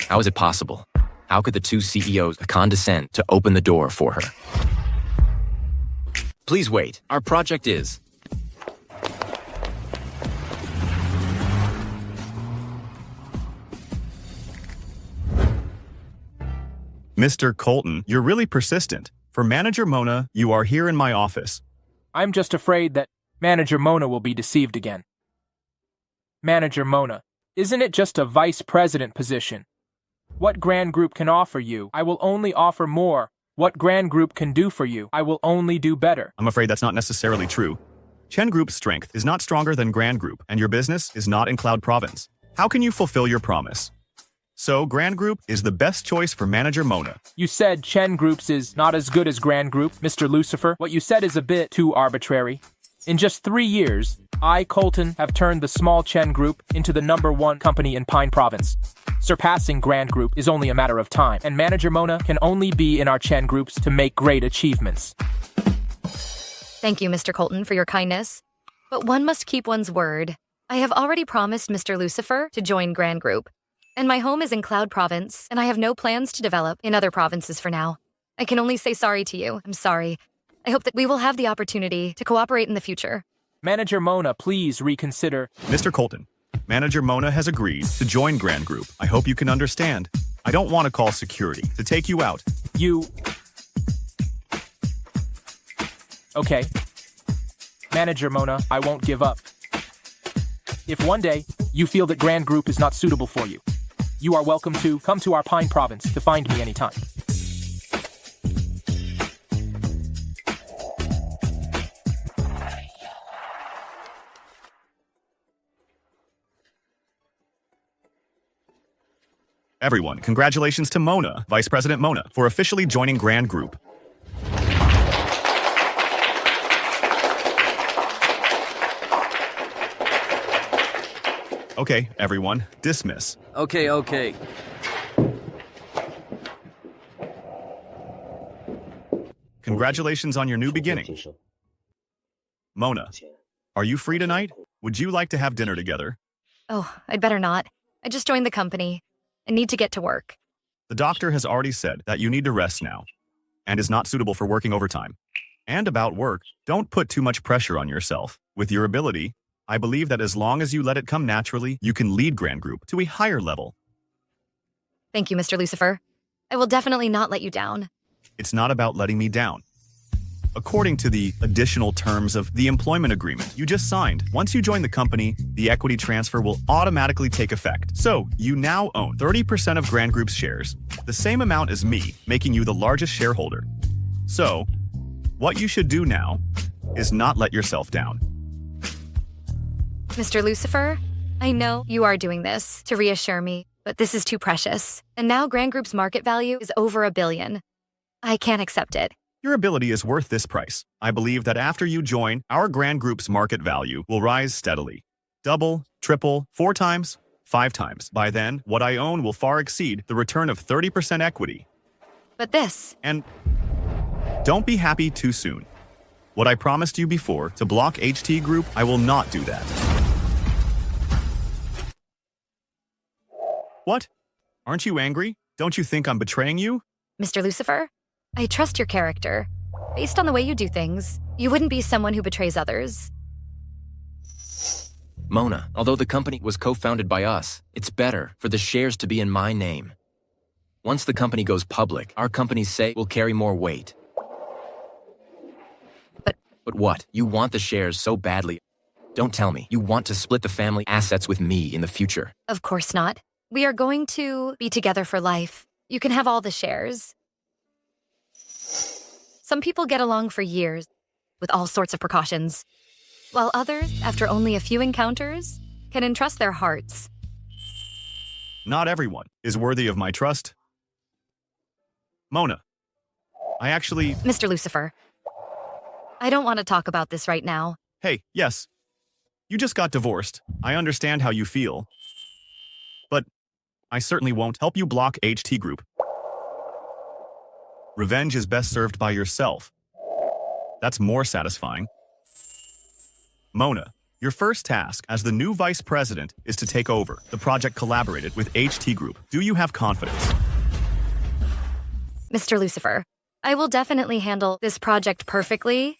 How is it possible? How could the two CEOs condescend to open the door for her? Please wait. Our project is... Mr. Colton, you're really persistent. For Manager Mona, you are here in my office. I'm just afraid that Manager Mona will be deceived again. Manager Mona, isn't it just a vice president position? What Grand Group can offer you, I will only offer more. What Grand Group can do for you, I will only do better. I'm afraid that's not necessarily true. Chen Group's strength is not stronger than Grand Group, and your business is not in Cloud Province. How can you fulfill your promise? So, Grand Group is the best choice for Manager Mona. You said Chen Group's is not as good as Grand Group, Mr. Lucifer. What you said is a bit too arbitrary. In just 3 years, I, Colton, have turned the small Chen Group into the #1 company in Pine Province. Surpassing Grand Group is only a matter of time, and Manager Mona can only be in our Chen Groups to make great achievements. Thank you, Mr. Colton, for your kindness. But one must keep one's word. I have already promised Mr. Lucifer to join Grand Group. And my home is in Cloud Province, and I have no plans to develop in other provinces for now. I can only say sorry to you. I'm sorry. I hope that we will have the opportunity to cooperate in the future. Manager Mona, please reconsider. Mr. Colton, Manager Mona has agreed to join Grand Group. I hope you can understand. I don't want to call security to take you out. Okay. Manager Mona, I won't give up. If one day you feel that Grand Group is not suitable for you, you are welcome to come to our Pine Province to find me anytime. Everyone, congratulations to Mona, Vice President Mona, for officially joining Grand Group. Okay, everyone, dismiss. Okay. Congratulations on your new beginning. Mona, are you free tonight? Would you like to have dinner together? Oh, I'd better not. I just joined the company. I need to get to work. The doctor has already said that you need to rest now and is not suitable for working overtime. And about work, don't put too much pressure on yourself. With your ability, I believe that as long as you let it come naturally, you can lead Grand Group to a higher level. Thank you, Mr. Lucifer. I will definitely not let you down. It's not about letting me down. According to the additional terms of the employment agreement you just signed, once you join the company, the equity transfer will automatically take effect. So, you now own 30% of Grand Group's shares, the same amount as me, making you the largest shareholder. So, what you should do now is not let yourself down. Mr. Lucifer, I know you are doing this to reassure me, but this is too precious. And now Grand Group's market value is over $1 billion. I can't accept it. Your ability is worth this price. I believe that after you join, our Grand Group's market value will rise steadily. Double, triple, 4 times, 5 times. By then, what I own will far exceed the return of 30% equity. But this... And don't be happy too soon. What I promised you before to block HT Group, I will not do that. What? Aren't you angry? Don't you think I'm betraying you? Mr. Lucifer, I trust your character. Based on the way you do things, you wouldn't be someone who betrays others. Mona, although the company was co-founded by us, it's better for the shares to be in my name. Once the company goes public, our company's say will carry more weight. But what? You want the shares so badly. Don't tell me you want to split the family assets with me in the future. Of course not. We are going to be together for life. You can have all the shares. Some people get along for years with all sorts of precautions, while others, after only a few encounters, can entrust their hearts. Not everyone is worthy of my trust. Mona, I actually... Mr. Lucifer, I don't want to talk about this right now. Hey, yes. You just got divorced. I understand how you feel. But I certainly won't help you block HT Group. Revenge is best served by yourself. That's more satisfying. Mona, your first task as the new vice president is to take over the project collaborated with HT Group. Do you have confidence? Mr. Lucifer, I will definitely handle this project perfectly.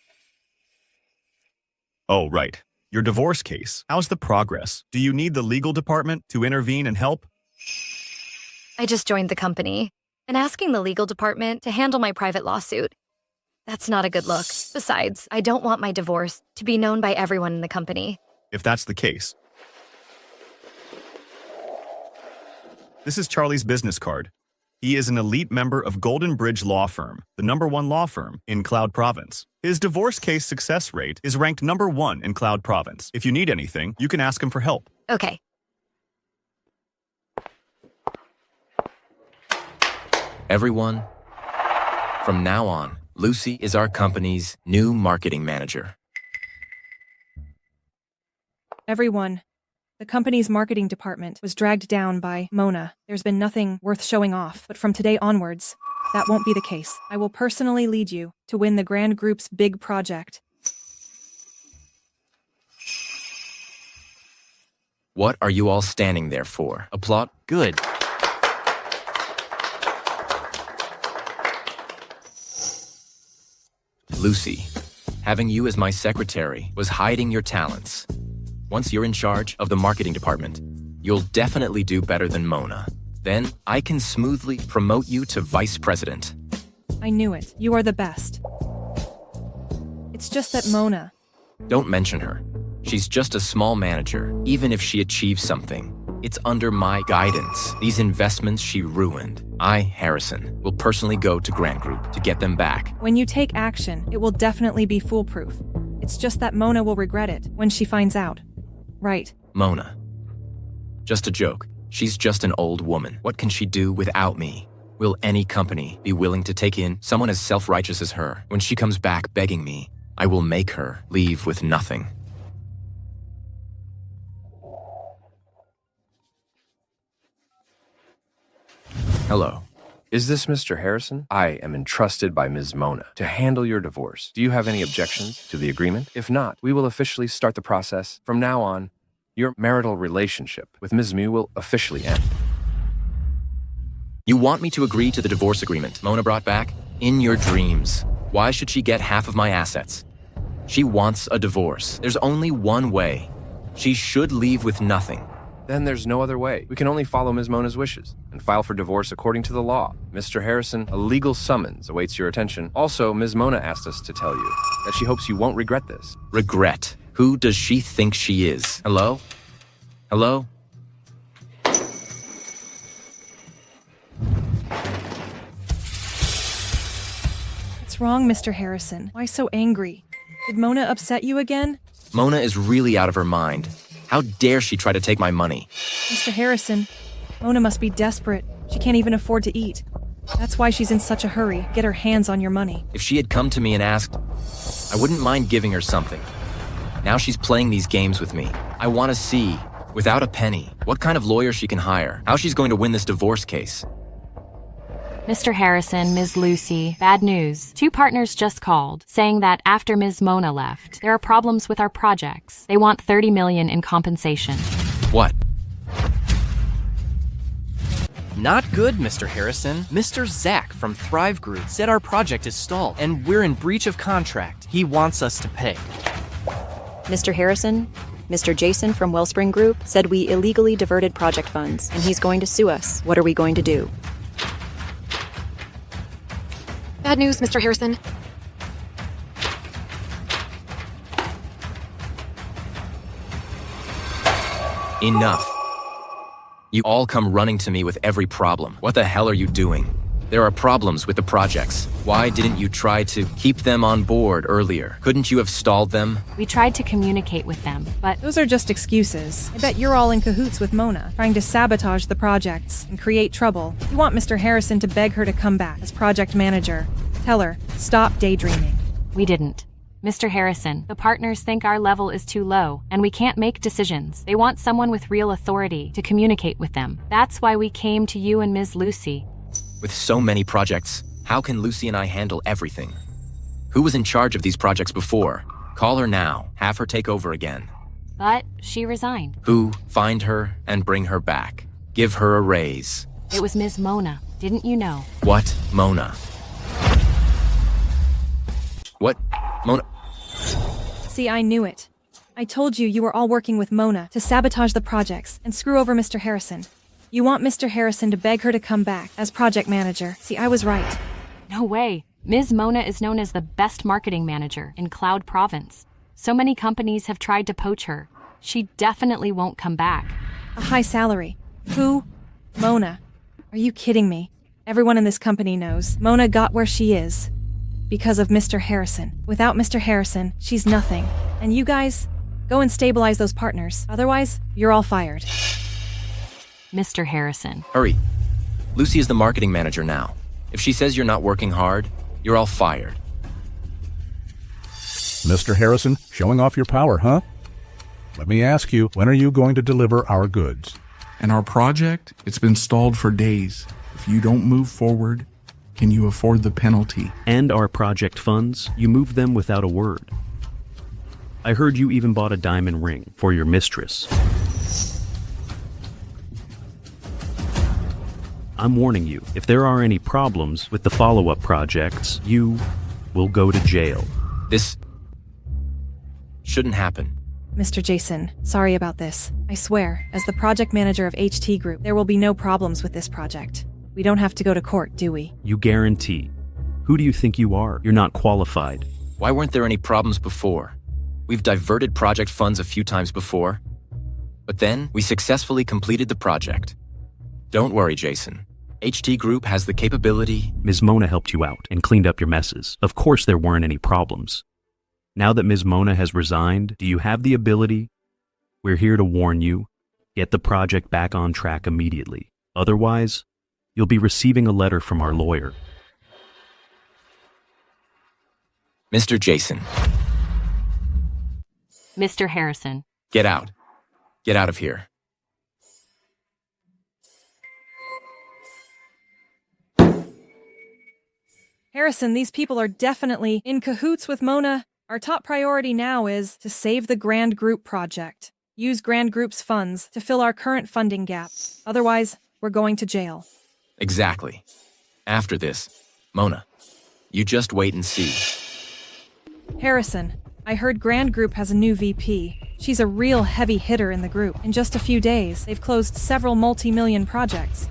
Oh, right. Your divorce case. How's the progress? Do you need the legal department to intervene and help? I just joined the company, and asking the legal department to handle my private lawsuit. That's not a good look. Besides, I don't want my divorce to be known by everyone in the company. If that's the case. This is Charlie's business card. He is an elite member of Golden Bridge Law Firm, the #1 law firm in Cloud Province. His divorce case success rate is ranked #1 in Cloud Province. If you need anything, you can ask him for help. Okay. Everyone, from now on, Lucy is our company's new marketing manager. Everyone, the company's marketing department was dragged down by Mona. There's been nothing worth showing off, but from today onwards, that won't be the case. I will personally lead you to win the Grand Group's big project. What are you all standing there for? Applaud? Good. Lucy, having you as my secretary was hiding your talents. Once you're in charge of the marketing department, you'll definitely do better than Mona. Then I can smoothly promote you to vice president. I knew it. You are the best. It's just that Mona... Don't mention her. She's just a small manager. Even if she achieves something, it's under my guidance. These investments she ruined. I, Harrison, will personally go to Grant Group to get them back. When you take action, it will definitely be foolproof. It's just that Mona will regret it when she finds out. Right. Mona. Just a joke. She's just an old woman. What can she do without me? Will any company be willing to take in someone as self-righteous as her? When she comes back begging me, I will make her leave with nothing. Hello. Is this Mr. Harrison? I am entrusted by Ms. Mona to handle your divorce. Do you have any objections to the agreement? If not, we will officially start the process. From now on, your marital relationship with Ms. Mu will officially end. You want me to agree to the divorce agreement Mona brought back? In your dreams. Why should she get half of my assets? She wants a divorce. There's only one way. She should leave with nothing. Then there's no other way. We can only follow Ms. Mona's wishes and file for divorce according to the law. Mr. Harrison, a legal summons awaits your attention. Also, Ms. Mona asked us to tell you that she hopes you won't regret this. Regret? Who does she think she is? Hello? Hello? What's wrong, Mr. Harrison? Why so angry? Did Mona upset you again? Mona is really out of her mind. How dare she try to take my money? Mr. Harrison, Mona must be desperate. She can't even afford to eat. That's why she's in such a hurry. Get her hands on your money. If she had come to me and asked, I wouldn't mind giving her something. Now she's playing these games with me. I want to see, without a penny, what kind of lawyer she can hire, how she's going to win this divorce case. Mr. Harrison, Ms. Lucy, bad news. 2 partners just called, saying that after Ms. Mona left, there are problems with our projects. They want $30 million in compensation. What? Not good, Mr. Harrison. Mr. Zach from Thrive Group said our project is stalled and we're in breach of contract. He wants us to pay. Mr. Harrison, Mr. Jason from Wellspring Group said we illegally diverted project funds, and he's going to sue us. What are we going to do? Bad news, Mr. Harrison. Enough. You all come running to me with every problem. What the hell are you doing? There are problems with the projects. Why didn't you try to keep them on board earlier? Couldn't you have stalled them? We tried to communicate with them, but Those are just excuses. I bet you're all in cahoots with Mona, trying to sabotage the projects and create trouble. You want Mr. Harrison to beg her to come back as project manager. Tell her, stop daydreaming. we didn't. Mr. Harrison, the partners think our level is too low, and we can't make decisions. They want someone with real authority to communicate with them. That's why we came to you and Ms. Lucy. With so many projects, how can Lucy and I handle everything? Who was in charge of these projects before? Call her now. Have her take over again. But she resigned. Who? Find her and bring her back. Give her a raise. It was Ms. Mona. Didn't you know? What? Mona? What? Mona? See, I knew it. I told you were all working with Mona to sabotage the projects and screw over Mr. Harrison. You want Mr. Harrison to beg her to come back as project manager. See, I was right. No way. Ms. Mona is known as the best marketing manager in Cloud Province. So many companies have tried to poach her. She definitely won't come back. A high salary. Who? Mona. Are you kidding me? Everyone in this company knows Mona got where she is because of Mr. Harrison. Without Mr. Harrison, she's nothing. And you guys, go and stabilize those partners. Otherwise, you're all fired. Mr. Harrison. Hurry. Lucy is the marketing manager now. If she says you're not working hard, you're all fired. Mr. Harrison, showing off your power, huh? Let me ask you, when are you going to deliver our goods? And our project? It's been stalled for days. If you don't move forward, can you afford the penalty? And our project funds? You moved them without a word. I heard you even bought a diamond ring for your mistress. I'm warning you, if there are any problems with the follow-up projects, you will go to jail. This shouldn't happen. Mr. Jason, sorry about this. I swear, as the project manager of HT Group, there will be no problems with this project. We don't have to go to court, do we? You guarantee. Who do you think you are? You're not qualified. Why weren't there any problems before? We've diverted project funds a few times before, but then we successfully completed the project. Don't worry, Jason. HT Group has the capability. Ms. Mona helped you out and cleaned up your messes. Of course there weren't any problems. Now that Ms. Mona has resigned, do you have the ability? We're here to warn you. Get the project back on track immediately. Otherwise, you'll be receiving a letter from our lawyer. Mr. Jason. Mr. Harrison. Get out. Get out of here. Harrison, these people are definitely in cahoots with Mona. Our top priority now is to save the Grand Group project. Use Grand Group's funds to fill our current funding gap. Otherwise, we're going to jail. Exactly. After this, Mona, you just wait and see. Harrison, I heard Grand Group has a new VP. She's a real heavy hitter in the group. In just a few days, they've closed several multi-million projects.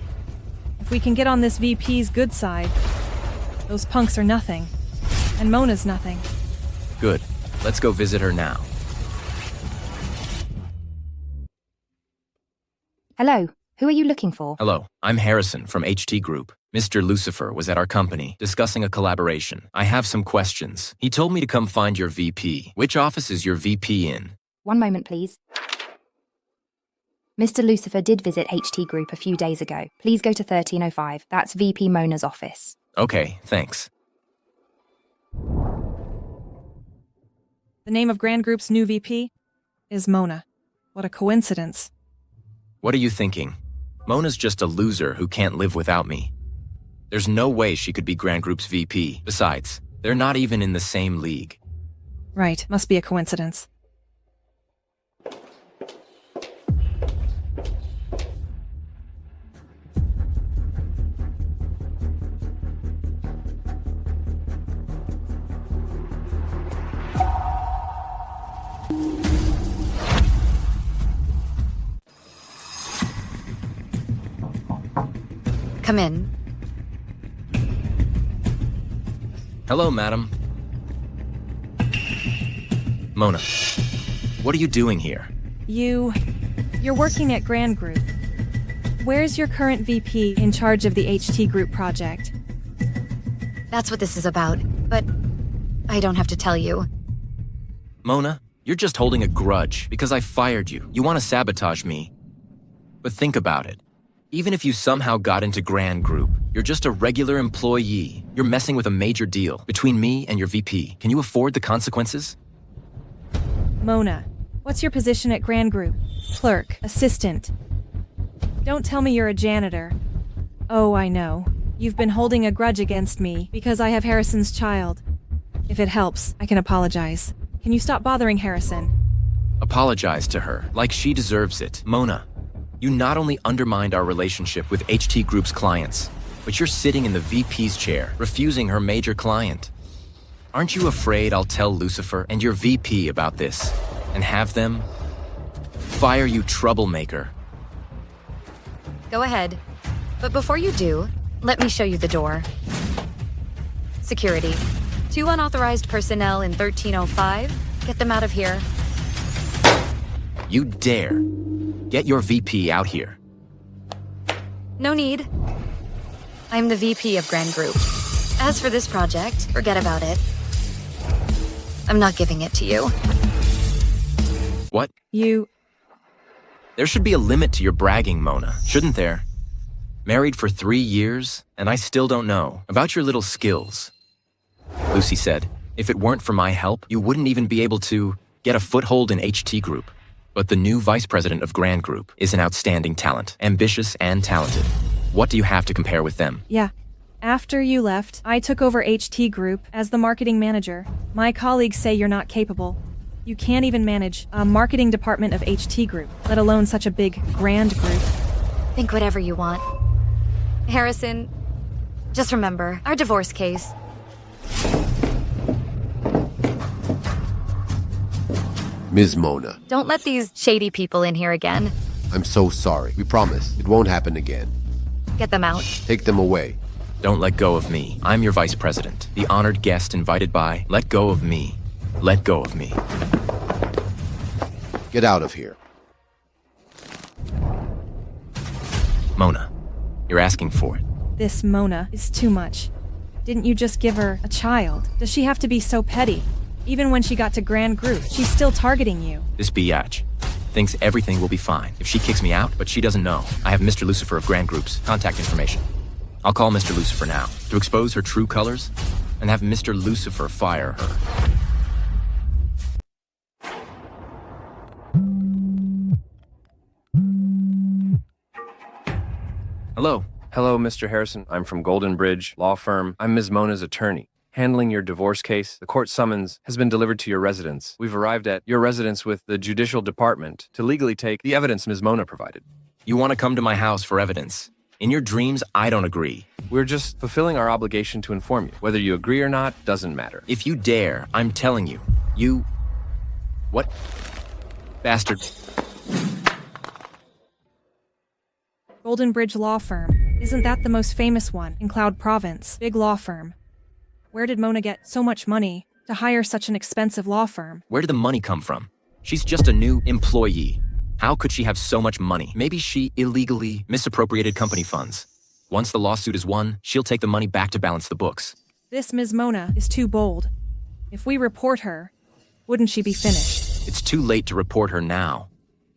If we can get on this VP's good side, those punks are nothing. And Mona's nothing. Good. Let's go visit her now. Hello, who are you looking for? Hello, I'm Harrison from HT Group. Mr. Lucifer was at our company discussing a collaboration. I have some questions. He told me to come find your VP. Which office is your VP in? One moment, please. Mr. Lucifer did visit HT Group a few days ago. Please go to 1305. That's VP Mona's office. Okay, thanks. The name of Grand Group's new VP is Mona. What a coincidence. What are you thinking? Mona's just a loser who can't live without me. There's no way she could be Grand Group's VP. Besides, they're not even in the same league. Right, must be a coincidence. Come in. Hello, madam. Mona, what are you doing here? You're working at Grand Group. Where's your current VP in charge of the HT Group project? That's what this is about, but I don't have to tell you. Mona, you're just holding a grudge because I fired you. You want to sabotage me. But think about it. Even if you somehow got into Grand Group, you're just a regular employee. You're messing with a major deal between me and your VP. Can you afford the consequences? Mona, what's your position at Grand Group? Clerk, assistant. Don't tell me you're a janitor. Oh, I know. You've been holding a grudge against me because I have Harrison's child. If it helps, I can apologize. Can you stop bothering Harrison? Apologize to her, like she deserves it. Mona, you not only undermined our relationship with HT Group's clients, but you're sitting in the VP's chair, refusing her major client. Aren't you afraid I'll tell Lucifer and your VP about this, and have them fire you, troublemaker? Go ahead. But before you do, let me show you the door. Security. 2 unauthorized personnel in 1305. Get them out of here. You dare. Get your VP out here. No need. I'm the VP of Grand Group. As for this project, forget about it. I'm not giving it to you. What? There should be a limit to your bragging, Mona, shouldn't there? Married for 3 years, and I still don't know about your little skills. Lucy said, if it weren't for my help, you wouldn't even be able to get a foothold in HT Group. But the new vice president of Grand Group is an outstanding talent, ambitious and talented. What do you have to compare with them? Yeah. After you left, I took over HT Group as the marketing manager. My colleagues say you're not capable. You can't even manage a marketing department of HT Group, let alone such a big Grand Group. Think whatever you want. Harrison, just remember, our divorce case. Ms. Mona. Don't let these shady people in here again. I'm so sorry. We promise it won't happen again. Get them out. Take them away. Don't let go of me. I'm your vice president, the honored guest invited by. Let go of me. Let go of me. Get out of here. Mona, you're asking for it. This Mona is too much. Didn't you just give her a child? Does she have to be so petty? Even when she got to Grand Group, she's still targeting you. This biatch thinks everything will be fine if she kicks me out, but she doesn't know. I have Mr. Lucifer of Grand Group's contact information. I'll call Mr. Lucifer now to expose her true colors and have Mr. Lucifer fire her. Hello. Hello, Mr. Harrison. I'm from Golden Bridge Law Firm. I'm Ms. Mona's attorney. Handling your divorce case, the court summons has been delivered to your residence. We've arrived at your residence with the Judicial Department to legally take the evidence Ms. Mona provided. You want to come to my house for evidence? In your dreams, I don't agree. We're just fulfilling our obligation to inform you. Whether you agree or not doesn't matter. If you dare, I'm telling you. You... What? Bastard. Golden Bridge Law Firm. Isn't that the most famous one in Cloud Province? Big law firm. Where did Mona get so much money to hire such an expensive law firm? Where did the money come from? She's just a new employee. How could she have so much money? Maybe she illegally misappropriated company funds. Once the lawsuit is won, she'll take the money back to balance the books. This Ms. Mona is too bold. If we report her, wouldn't she be finished? It's too late to report her now.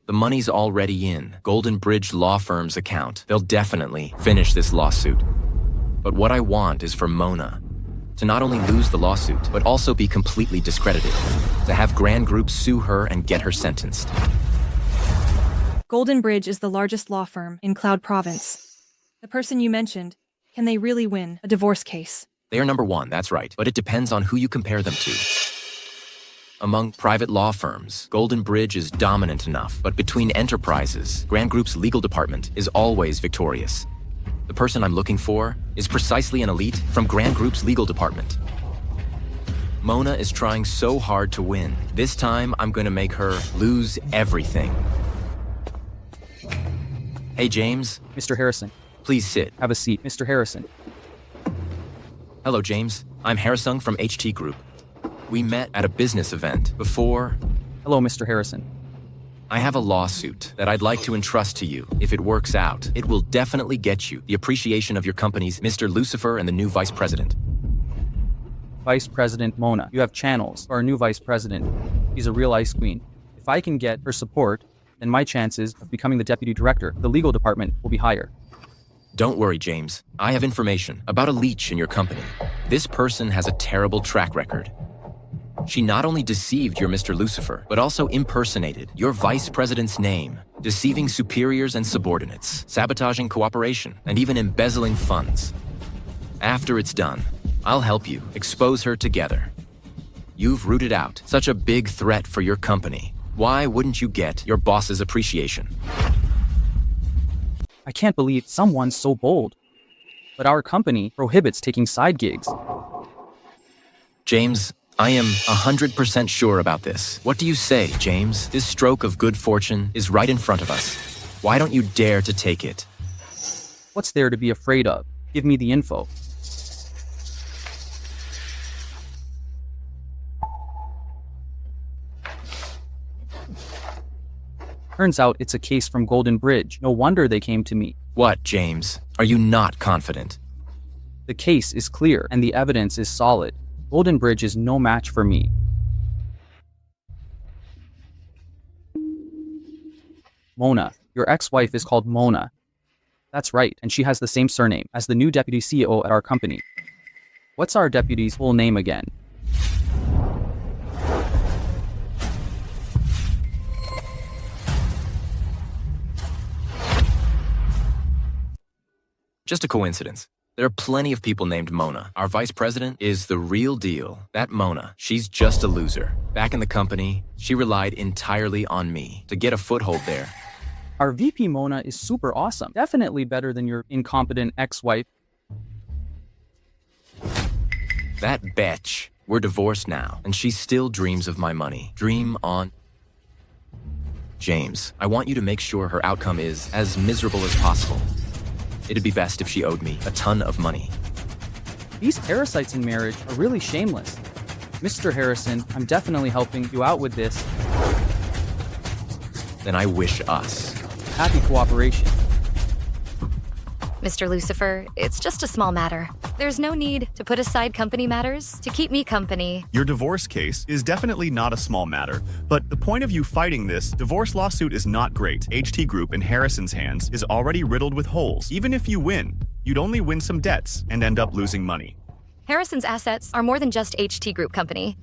The money's already in Golden Bridge Law Firm's account. They'll definitely finish this lawsuit. But what I want is for Mona to not only lose the lawsuit, but also be completely discredited. To have Grand Group sue her and get her sentenced. Golden Bridge is the largest law firm in Cloud Province. The person you mentioned, can they really win a divorce case? They are number one, that's right, but it depends on who you compare them to. Among private law firms, Golden Bridge is dominant enough, but between enterprises, Grand Group's legal department is always victorious. The person I'm looking for is precisely an elite from Grand Group's legal department. Mona is trying so hard to win. This time, I'm going to make her lose everything. Hey, James. Mr. Harrison. Please sit. Have a seat. Mr. Harrison. Hello, James. I'm Harrisung from HT Group. We met at a business event before... Hello, Mr. Harrison. I have a lawsuit that I'd like to entrust to you. If it works out, it will definitely get you the appreciation of your company's Mr. Lucifer and the new vice president. Vice President Mona. You have channels for our new vice president. She's a real ice queen. If I can get her support, then my chances of becoming the deputy director of the legal department will be higher. Don't worry, James. I have information about a leech in your company. This person has a terrible track record. She not only deceived your Mr. Lucifer, but also impersonated your vice president's name, deceiving superiors and subordinates, sabotaging cooperation, and even embezzling funds. After it's done, I'll help you expose her together. You've rooted out such a big threat for your company. Why wouldn't you get your boss's appreciation? I can't believe someone's so bold. But our company prohibits taking side gigs. James, I am 100% sure about this. What do you say, James? This stroke of good fortune is right in front of us. Why don't you dare to take it? What's there to be afraid of? Give me the info. Turns out it's a case from Golden Bridge. No wonder they came to me. What, James? Are you not confident? The case is clear and the evidence is solid. Golden Bridge is no match for me. Mona. Your ex-wife is called Mona. That's right, and she has the same surname as the new deputy CEO at our company. What's our deputy's full name again? Just a coincidence. There are plenty of people named Mona. Our vice president is the real deal. That Mona, she's just a loser. Back in the company, she relied entirely on me to get a foothold there. Our VP Mona is super awesome. Definitely better than your incompetent ex-wife. That bitch. We're divorced now, and she still dreams of my money. Dream on. James, I want you to make sure her outcome is as miserable as possible. It'd be best if she owed me a ton of money. These parasites in marriage are really shameless. Mr. Harrison, I'm definitely helping you out with this. then I wish us. Happy cooperation. Mr. Lucifer, it's just a small matter. There's no need to put aside company matters to keep me company. Your divorce case is definitely not a small matter, but the point of you fighting this divorce lawsuit is not great. HT Group in Harrison's hands is already riddled with holes. Even if you win, you'd only win some debts and end up losing money. Harrison's assets are more than just HT Group company.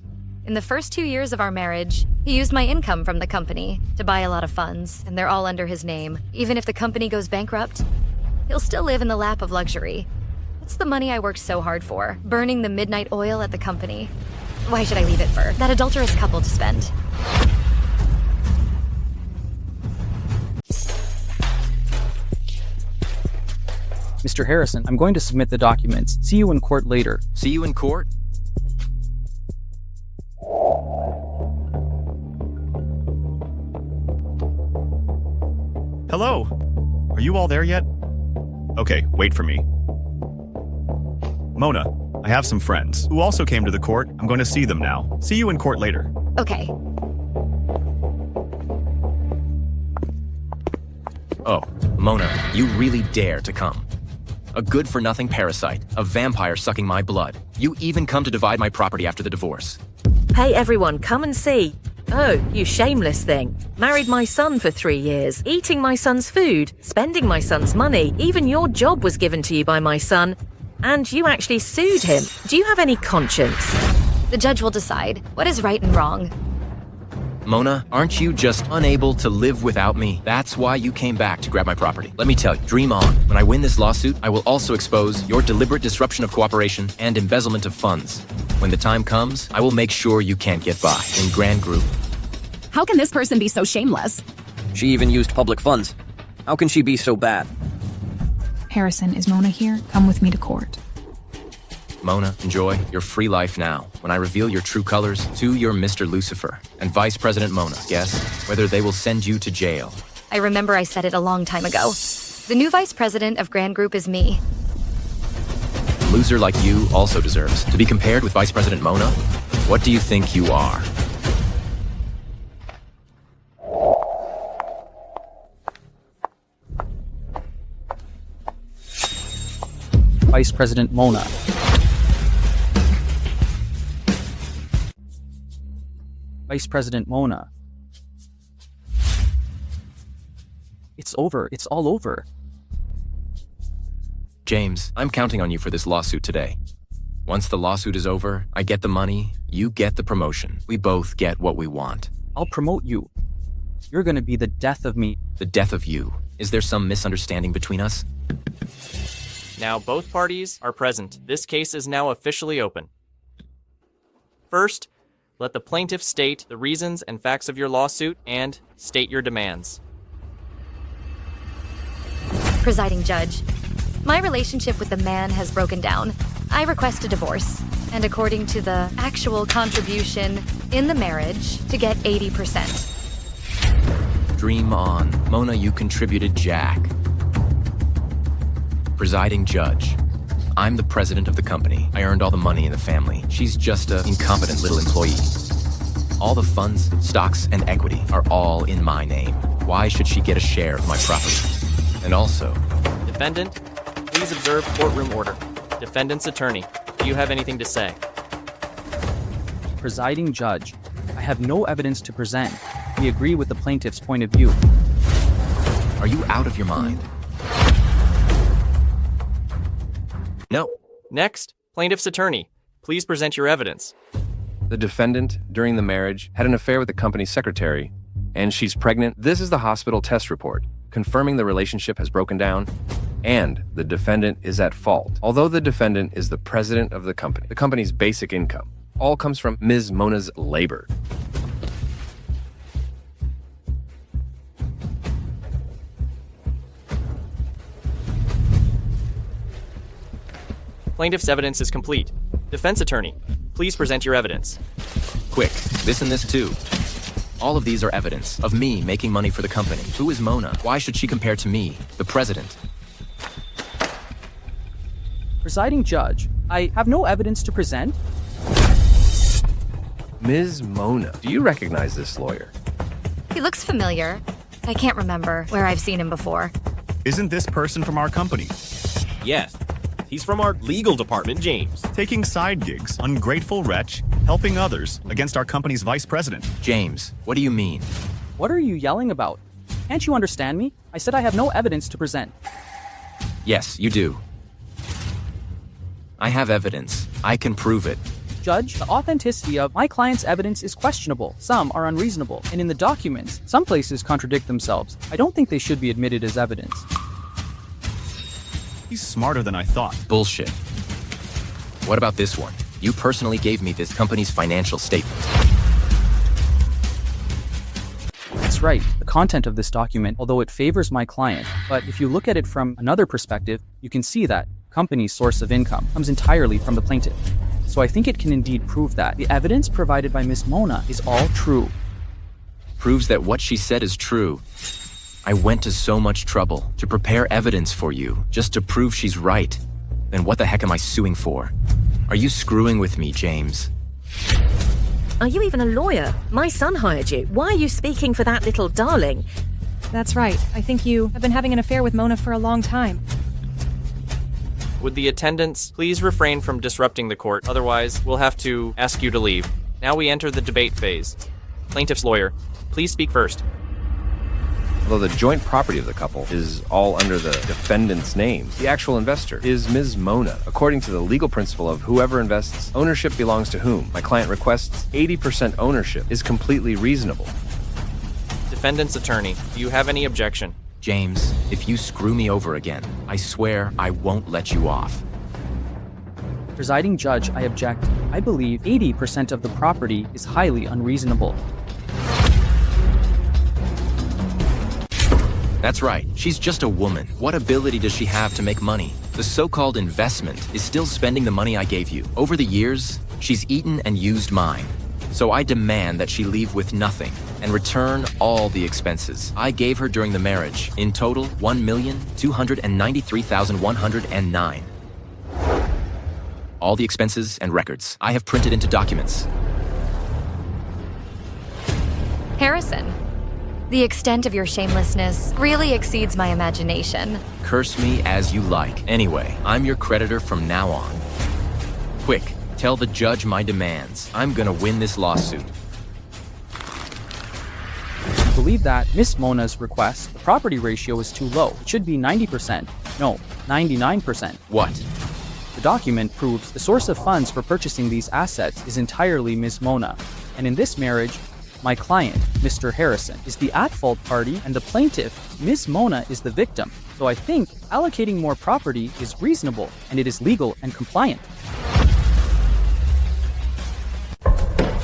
In the first 2 years of our marriage, he used my income from the company to buy a lot of funds, and they're all under his name. Even if the company goes bankrupt, he'll still live in the lap of luxury. It's the money I worked so hard for, burning the midnight oil at the company. Why should I leave it for that adulterous couple to spend? Mr. Harrison, I'm going to submit the documents. See you in court later. See you in court? Hello? Are you all there yet? Okay, wait for me. Mona, I have some friends who also came to the court. I'm going to see them now. See you in court later. Okay. Oh, Mona, you really dare to come. A good-for-nothing parasite, a vampire sucking my blood. You even come to divide my property after the divorce. Hey everyone, come and see. Oh, you shameless thing. Married my son for 3 years, eating my son's food, spending my son's money. Even your job was given to you by my son, and you actually sued him. Do you have any conscience? The judge will decide what is right and wrong. Mona, aren't you just unable to live without me? That's why you came back to grab my property. Let me tell you, dream on. When I win this lawsuit, I will also expose your deliberate disruption of cooperation and embezzlement of funds. When the time comes, I will make sure you can't get by in Grand Group. How can this person be so shameless? She even used public funds. How can she be so bad? Harrison, is Mona here? Come with me to court. Mona, enjoy your free life now. When I reveal your true colors to your Mr. Lucifer and Vice President Mona, guess whether they will send you to jail. I remember I said it a long time ago. The new vice president of Grand Group is me. A loser like you also deserves to be compared with Vice President Mona. What do you think you are? Vice President Mona. Vice President Mona. It's over. It's all over. James, I'm counting on you for this lawsuit today. Once the lawsuit is over, I get the money, you get the promotion. We both get what we want. I'll promote you. You're gonna be the death of me. The death of you. Is there some misunderstanding between us? Now both parties are present. This case is now officially open. First, let the plaintiff state the reasons and facts of your lawsuit and state your demands. Presiding Judge, my relationship with the man has broken down. I request a divorce, and according to the actual contribution in the marriage, to get 80%. Dream on. Mona, you contributed Jack. Presiding Judge, I'm the president of the company. I earned all the money in the family. She's just an incompetent little employee. All the funds, stocks, and equity are all in my name. Why should she get a share of my property? And also... Defendant, please observe courtroom order. Defendant's attorney, do you have anything to say? Presiding Judge, I have no evidence to present. We agree with the plaintiff's point of view. Are you out of your mind? No. Next, plaintiff's attorney, please present your evidence. The defendant, during the marriage, had an affair with the company's secretary, and she's pregnant. This is the hospital test report, confirming the relationship has broken down, and the defendant is at fault. Although the defendant is the president of the company's basic income all comes from Ms. Mona's labor. Plaintiff's evidence is complete. Defense attorney, please present your evidence. Quick, this and this too. All of these are evidence of me making money for the company. Who is Mona? Why should she compare to me, the president? Presiding Judge, I have no evidence to present. Ms. Mona, do you recognize this lawyer? He looks familiar. I can't remember where I've seen him before. Isn't this person from our company? Yes. He's from our legal department, James. Taking side gigs, ungrateful wretch, helping others against our company's vice president. James, what do you mean? What are you yelling about? Can't you understand me? I said I have no evidence to present. Yes, you do. I have evidence. I can prove it. Judge, the authenticity of my client's evidence is questionable. Some are unreasonable. And in the documents, some places contradict themselves. I don't think they should be admitted as evidence. He's smarter than I thought. Bullshit. What about this one? You personally gave me this company's financial statement. That's right. The content of this document, although it favors my client, but if you look at it from another perspective, you can see that company's source of income comes entirely from the plaintiff. So I think it can indeed prove that the evidence provided by Miss Mona is all true. Proves that what she said is true. I went to so much trouble to prepare evidence for you just to prove she's right. Then what the heck am I suing for? Are you screwing with me, James? Are you even a lawyer? My son hired you. Why are you speaking for that little darling? That's right. I think you have been having an affair with Mona for a long time. Would the attendants please refrain from disrupting the court? Otherwise, we'll have to ask you to leave. Now we enter the debate phase. Plaintiff's lawyer, please speak first. Although the joint property of the couple is all under the defendant's name, the actual investor is Ms. Mona. According to the legal principle of whoever invests, ownership belongs to whom. My client requests 80% ownership is completely reasonable. Defendant's attorney, do you have any objection? James, if you screw me over again, I swear I won't let you off. Presiding judge, I object. I believe 80% of the property is highly unreasonable. That's right. She's just a woman. What ability does she have to make money? The so-called investment is still spending the money I gave you. Over the years, she's eaten and used mine. So I demand that she leave with nothing and return all the expenses I gave her during the marriage. In total, $1,293,109. All the expenses and records I have printed into documents. Harrison, the extent of your shamelessness really exceeds my imagination. Curse me as you like. Anyway, I'm your creditor from now on. Quick, tell the judge my demands. I'm gonna win this lawsuit. I believe that Miss Mona's request, the property ratio is too low. It should be 90%. No, 99%. What? The document proves the source of funds for purchasing these assets is entirely Miss Mona. And in this marriage, my client, Mr. Harrison, is the at-fault party and the plaintiff, Miss Mona, is the victim. So I think allocating more property is reasonable and it is legal and compliant.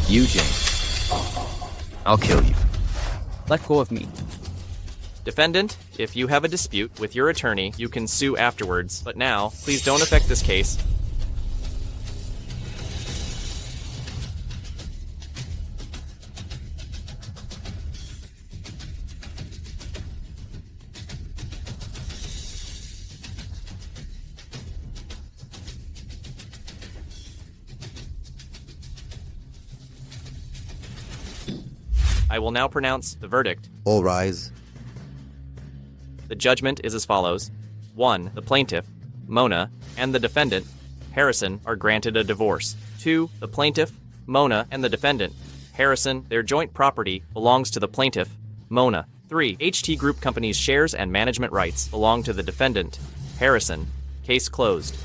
You, James. I'll kill you. Let go of me. Defendant, if you have a dispute with your attorney, you can sue afterwards. But now, please don't affect this case. I will now pronounce the verdict. All rise. The judgment is as follows. 1. The plaintiff, Mona, and the defendant, Harrison, are granted a divorce. 2. The plaintiff, Mona, and the defendant, Harrison, their joint property belongs to the plaintiff, Mona. 3. HT Group Company's shares and management rights belong to the defendant, Harrison. Case closed.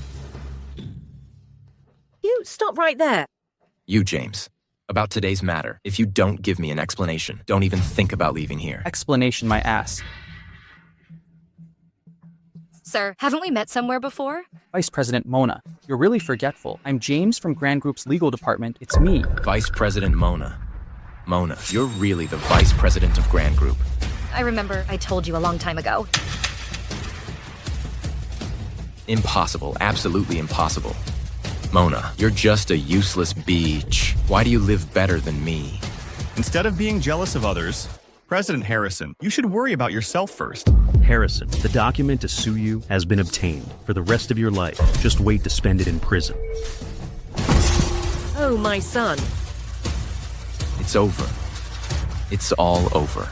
You stop right there. You, James. About today's matter, if you don't give me an explanation, don't even think about leaving here. Explanation, my ass. Sir, haven't we met somewhere before? Vice President Mona, you're really forgetful. I'm James from Grand Group's legal department. It's me. Vice President Mona. Mona, you're really the Vice President of Grand Group. I remember I told you a long time ago. Impossible. Absolutely impossible. Mona, you're just a useless beach. Why do you live better than me? Instead of being jealous of others, President Harrison, you should worry about yourself first. Harrison, the document to sue you has been obtained. For the rest of your life, just wait to spend it in prison. Oh, my son. It's over. It's all over.